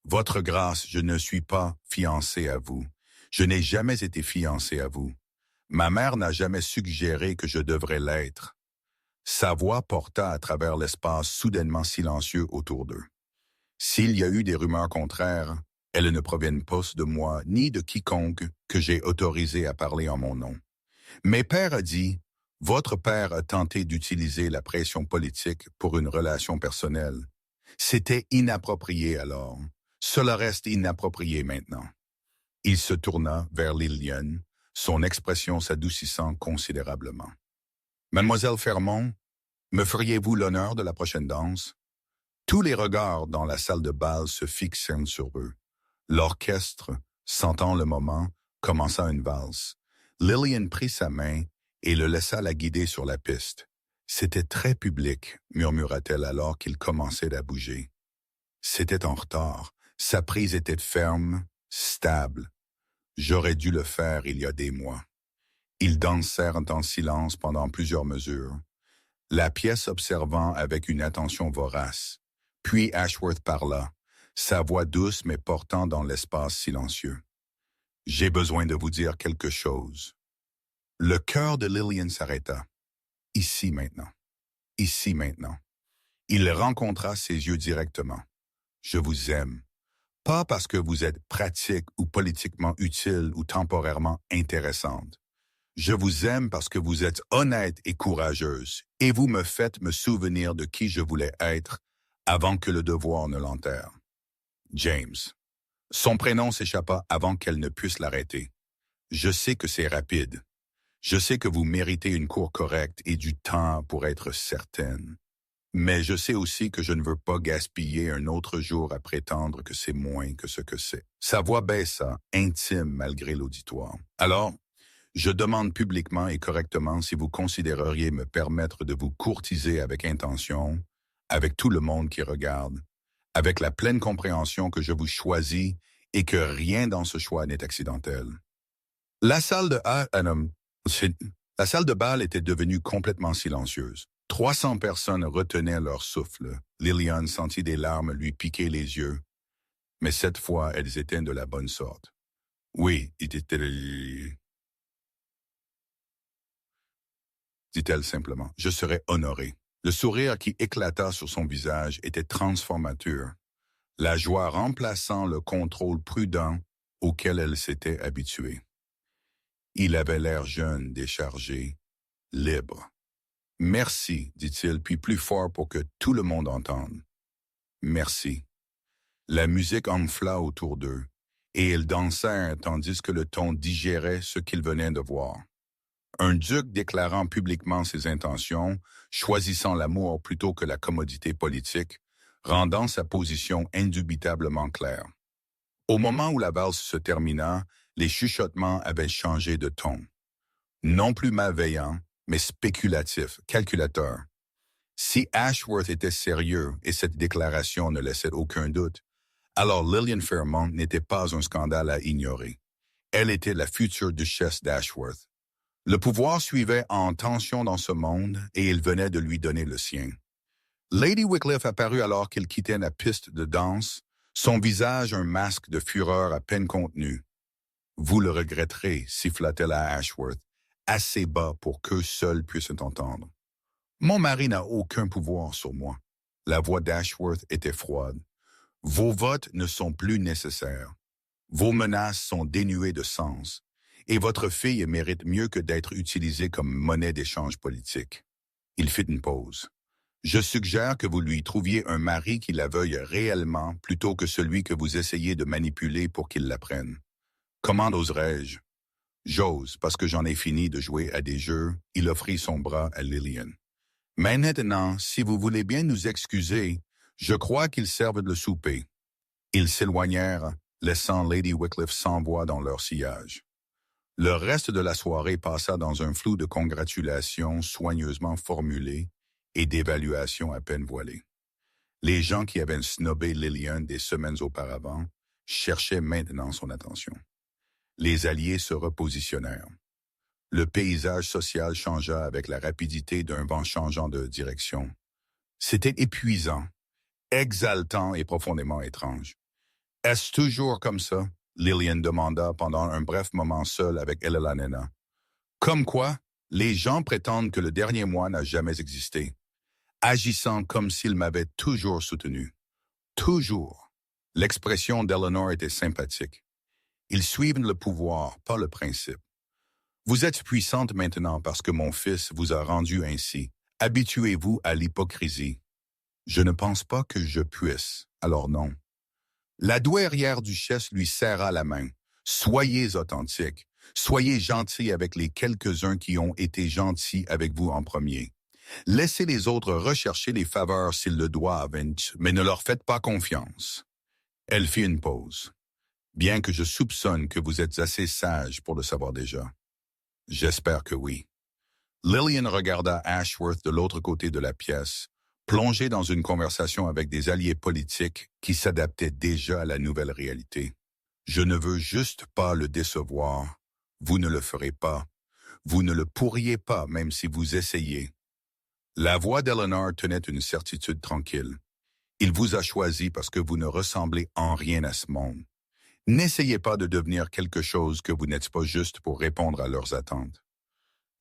Votre grâce, je ne suis pas fiancé à vous. Je n'ai jamais été fiancé à vous. Ma mère n'a jamais suggéré que je devrais l'être. Sa voix porta à travers l'espace soudainement silencieux autour d'eux. S'il y a eu des rumeurs contraires, elles ne proviennent pas de moi ni de quiconque que j'ai autorisé à parler en mon nom. Mes pères a dit, votre père a tenté d'utiliser la pression politique pour une relation personnelle. C'était inapproprié alors. Cela reste inapproprié maintenant. Il se tourna vers Lillian, son expression s'adoucissant considérablement. Mademoiselle Fermont, me feriez-vous l'honneur de la prochaine danse? Tous les regards dans la salle de bal se fixèrent sur eux. L'orchestre, sentant le moment, commença une valse. Lillian prit sa main et le laissa la guider sur la piste. C'était très public, murmura-t-elle alors qu'il commençait à bouger. C'était en retard. Sa prise était ferme, stable. J'aurais dû le faire il y a des mois. Ils dansèrent en silence pendant plusieurs mesures, la pièce observant avec une attention vorace. Puis Ashworth parla, sa voix douce mais portant dans l'espace silencieux. « J'ai besoin de vous dire quelque chose. » Le cœur de Lillian s'arrêta. Ici maintenant. Ici maintenant. Il rencontra ses yeux directement. « Je vous aime. Pas parce que vous êtes pratique ou politiquement utile ou temporairement intéressante. Je vous aime parce que vous êtes honnête et courageuse, et vous me faites me souvenir de qui je voulais être avant que le devoir ne l'enterre. » James. Son prénom s'échappa avant qu'elle ne puisse l'arrêter. « Je sais que c'est rapide. Je sais que vous méritez une cour correcte et du temps pour être certaine. Mais je sais aussi que je ne veux pas gaspiller un autre jour à prétendre que c'est moins que ce que c'est. » Sa voix baissa, intime malgré l'auditoire. « Alors, je demande publiquement et correctement si vous considéreriez me permettre de vous courtiser avec intention, avec tout le monde qui regarde, avec la pleine compréhension que je vous choisis et que rien dans ce choix n'est accidentel. » La salle de bal était devenue complètement silencieuse. 300 personnes retenaient leur souffle. Lillian sentit des larmes lui piquer les yeux, mais cette fois, elles étaient de la bonne sorte. Oui, dit-elle simplement. Je serais honoré. Le sourire qui éclata sur son visage était transformateur, la joie remplaçant le contrôle prudent auquel elle s'était habituée. Il avait l'air jeune, déchargé, libre. « Merci, dit-il, puis plus fort pour que tout le monde entende. « Merci. » La musique enfla autour d'eux, et ils dansèrent tandis que le ton digérait ce qu'ils venaient de voir. Un duc déclarant publiquement ses intentions, choisissant l'amour plutôt que la commodité politique, rendant sa position indubitablement claire. Au moment où la valse se termina, les chuchotements avaient changé de ton. Non plus malveillants, mais spéculatifs, calculateurs. Si Ashworth était sérieux et cette déclaration ne laissait aucun doute, alors Lillian Fairmont n'était pas un scandale à ignorer. Elle était la future duchesse d'Ashworth. Le pouvoir suivait en tension dans ce monde et il venait de lui donner le sien. Lady Wycliffe apparut alors qu'il quittait la piste de danse, son visage un masque de fureur à peine contenu. « Vous le regretterez, » siffla-t-elle à Ashworth, assez bas pour qu'eux seuls puissent entendre. « Mon mari n'a aucun pouvoir sur moi. » La voix d'Ashworth était froide. « Vos votes ne sont plus nécessaires. Vos menaces sont dénuées de sens. Et votre fille mérite mieux que d'être utilisée comme monnaie d'échange politique. » Il fit une pause. « Je suggère que vous lui trouviez un mari qui la veuille réellement plutôt que celui que vous essayez de manipuler pour qu'il la prenne. Comment oserais-je? » « J'ose, parce que j'en ai fini de jouer à des jeux. » Il offrit son bras à Lillian. « Mais maintenant, si vous voulez bien nous excuser, je crois qu'ils servent le souper. » Ils s'éloignèrent, laissant Lady Wycliffe sans voix dans leur sillage. Le reste de la soirée passa dans un flou de congratulations soigneusement formulées et d'évaluations à peine voilées. Les gens qui avaient snobé Lillian des semaines auparavant cherchaient maintenant son attention. Les alliés se repositionnèrent. Le paysage social changea avec la rapidité d'un vent changeant de direction. C'était épuisant, exaltant et profondément étrange. « Est-ce toujours comme ça? » Lillian demanda pendant un bref moment seul avec Elena. « Comme quoi, les gens prétendent que le dernier mois n'a jamais existé, agissant comme s'ils m'avaient toujours soutenu. Toujours. » L'expression d'Eleanor était sympathique. Ils suivent le pouvoir, pas le principe. Vous êtes puissante maintenant parce que mon fils vous a rendu ainsi. Habituez-vous à l'hypocrisie. Je ne pense pas que je puisse, alors non. La douairière duchesse lui serra la main. Soyez authentique. Soyez gentil avec les quelques-uns qui ont été gentils avec vous en premier. Laissez les autres rechercher les faveurs s'ils le doivent, mais ne leur faites pas confiance. Elle fit une pause. Bien que je soupçonne que vous êtes assez sage pour le savoir déjà. J'espère que oui. Lillian regarda Ashworth de l'autre côté de la pièce, plongé dans une conversation avec des alliés politiques qui s'adaptaient déjà à la nouvelle réalité. Je ne veux juste pas le décevoir. Vous ne le ferez pas. Vous ne le pourriez pas, même si vous essayez. La voix d'Eleanor tenait une certitude tranquille. Il vous a choisi parce que vous ne ressemblez en rien à ce monde. N'essayez pas de devenir quelque chose que vous n'êtes pas juste pour répondre à leurs attentes.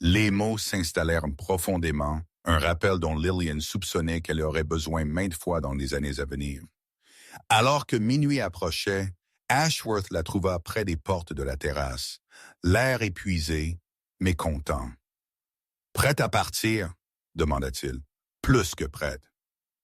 Les mots s'installèrent profondément, un rappel dont Lillian soupçonnait qu'elle aurait besoin maintes fois dans les années à venir. Alors que minuit approchait, Ashworth la trouva près des portes de la terrasse, l'air épuisé, mais content. « Prête à partir ?» demanda-t-il. « Plus que prête. »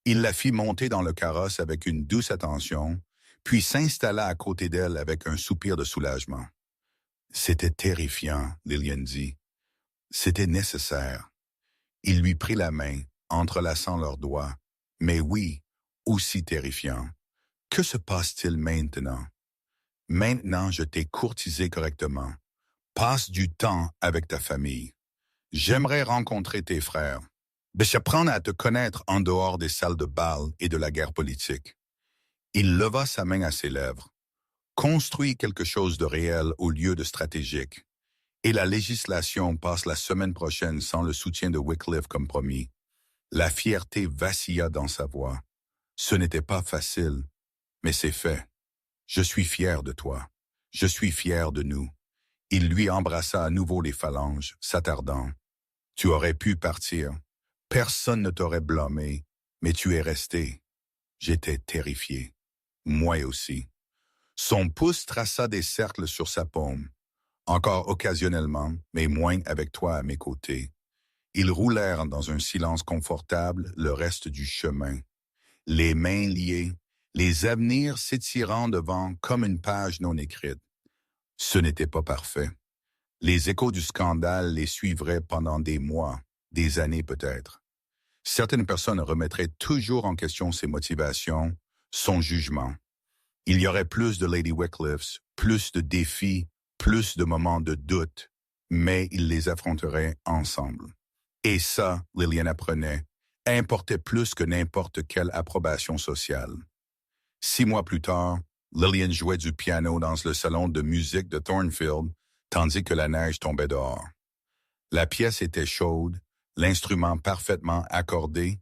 Il la fit monter dans le carrosse avec une douce attention, puis s'installa à côté d'elle avec un soupir de soulagement. « C'était terrifiant, » Lillian dit. « C'était nécessaire. » Il lui prit la main, entrelaçant leurs doigts. « Mais oui, aussi terrifiant. Que se passe-t-il maintenant? » « Maintenant, je t'ai courtisé correctement. Passe du temps avec ta famille. J'aimerais rencontrer tes frères. J'apprends à te connaître en dehors des salles de bal et de la guerre politique. » Il leva sa main à ses lèvres. « Construis quelque chose de réel au lieu de stratégique. Et la législation passe la semaine prochaine sans le soutien de Wycliffe comme promis. » La fierté vacilla dans sa voix. Ce n'était pas facile, mais c'est fait. Je suis fier de toi. Je suis fier de nous. Il lui embrassa à nouveau les phalanges, s'attardant. Tu aurais pu partir. Personne ne t'aurait blâmé, mais tu es resté. J'étais terrifié. Moi aussi. Son pouce traça des cercles sur sa paume. Encore occasionnellement, mais moins avec toi à mes côtés. Ils roulèrent dans un silence confortable le reste du chemin. Les mains liées, les avenirs s'étirant devant comme une page non écrite. Ce n'était pas parfait. Les échos du scandale les suivraient pendant des mois, des années peut-être. Certaines personnes remettraient toujours en question ses motivations, son jugement. Il y aurait plus de Lady Wycliffes, plus de défis, plus de moments de doute, mais ils les affronteraient ensemble. Et ça, Lillian apprenait, importait plus que n'importe quelle approbation sociale. 6 mois plus tard, Lillian jouait du piano dans le salon de musique de Thornfield, tandis que la neige tombait dehors. La pièce était chaude, l'instrument parfaitement accordé,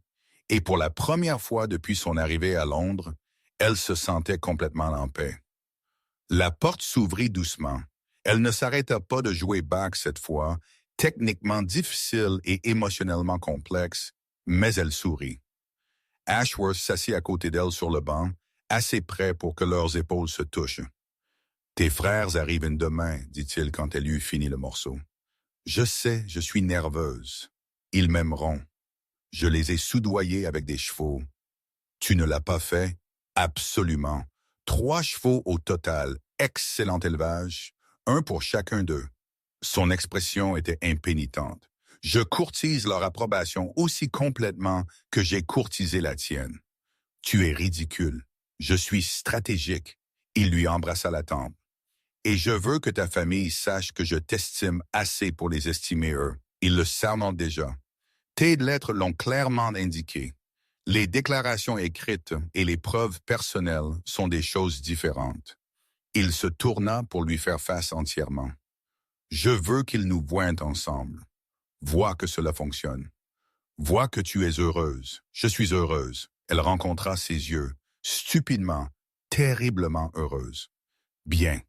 et pour la première fois depuis son arrivée à Londres, elle se sentait complètement en paix. La porte s'ouvrit doucement. Elle ne s'arrêta pas de jouer Bach cette fois, techniquement difficile et émotionnellement complexe, mais elle sourit. Ashworth s'assit à côté d'elle sur le banc, assez près pour que leurs épaules se touchent. « Tes frères arrivent demain, dit-il quand elle eut fini le morceau. Je sais, je suis nerveuse. Ils m'aimeront. Je les ai soudoyés avec des chevaux. Tu ne l'as pas fait? Absolument. 3 chevaux au total, excellent élevage, un pour chacun d'eux. Son expression était impénitente. Je courtise leur approbation aussi complètement que j'ai courtisé la tienne. Tu es ridicule. Je suis stratégique. Il lui embrassa la tempe. Et je veux que ta famille sache que je t'estime assez pour les estimer eux. Ils le savent déjà. Tes lettres l'ont clairement indiqué. Les déclarations écrites et les preuves personnelles sont des choses différentes. Il se tourna pour lui faire face entièrement. Je veux qu'ils nous voient ensemble. Vois que cela fonctionne. Vois que tu es heureuse. Je suis heureuse. Elle rencontra ses yeux, stupidement, terriblement heureuse. Bien.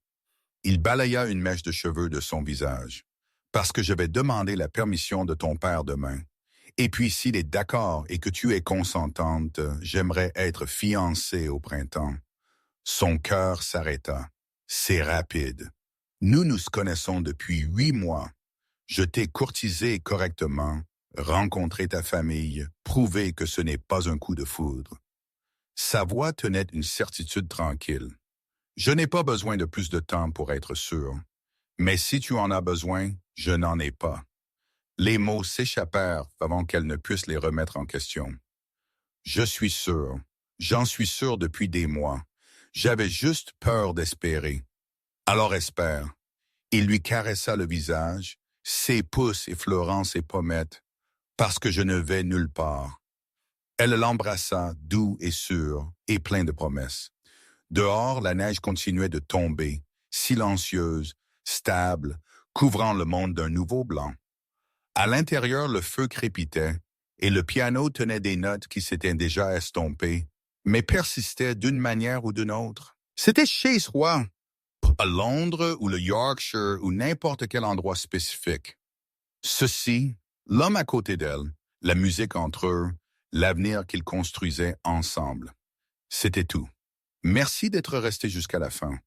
Il balaya une mèche de cheveux de son visage. Parce que je vais demander la permission de ton père demain. Et puis s'il est d'accord et que tu es consentante, j'aimerais être fiancée au printemps. Son cœur s'arrêta. C'est rapide. Nous nous connaissons depuis 8 mois. Je t'ai courtisé correctement, rencontré ta famille, prouvé que ce n'est pas un coup de foudre. Sa voix tenait une certitude tranquille. Je n'ai pas besoin de plus de temps pour être sûr. Mais si tu en as besoin, je n'en ai pas. Les mots s'échappèrent avant qu'elle ne puisse les remettre en question. Je suis sûr. J'en suis sûr depuis des mois. J'avais juste peur d'espérer. Alors espère. Il lui caressa le visage, ses pouces effleurant ses pommettes, parce que je ne vais nulle part. Elle l'embrassa, doux et sûr, et plein de promesses. Dehors, la neige continuait de tomber, silencieuse, stable, couvrant le monde d'un nouveau blanc. À l'intérieur, le feu crépitait, et le piano tenait des notes qui s'étaient déjà estompées, mais persistaient d'une manière ou d'une autre. C'était chez soi, à Londres ou le Yorkshire ou n'importe quel endroit spécifique. Ceci, l'homme à côté d'elle, la musique entre eux, l'avenir qu'ils construisaient ensemble. C'était tout. Merci d'être resté jusqu'à la fin.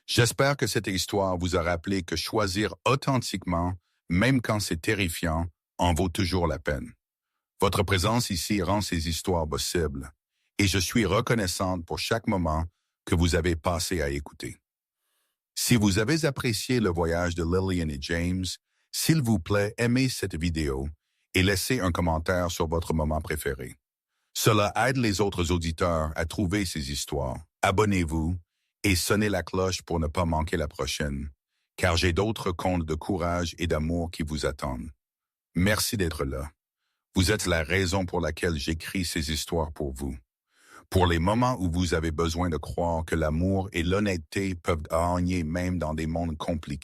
J'espère que cette histoire vous a rappelé que choisir authentiquement, même quand c'est terrifiant, en vaut toujours la peine. Votre présence ici rend ces histoires possibles, et je suis reconnaissante pour chaque moment que vous avez passé à écouter. Si vous avez apprécié le voyage de Lillian et James, s'il vous plaît, aimez cette vidéo et laissez un commentaire sur votre moment préféré. Cela aide les autres auditeurs à trouver ces histoires. Abonnez-vous et sonnez la cloche pour ne pas manquer la prochaine, car j'ai d'autres contes de courage et d'amour qui vous attendent. Merci d'être là. Vous êtes la raison pour laquelle j'écris ces histoires pour vous. Pour les moments où vous avez besoin de croire que l'amour et l'honnêteté peuvent régner même dans des mondes compliqués.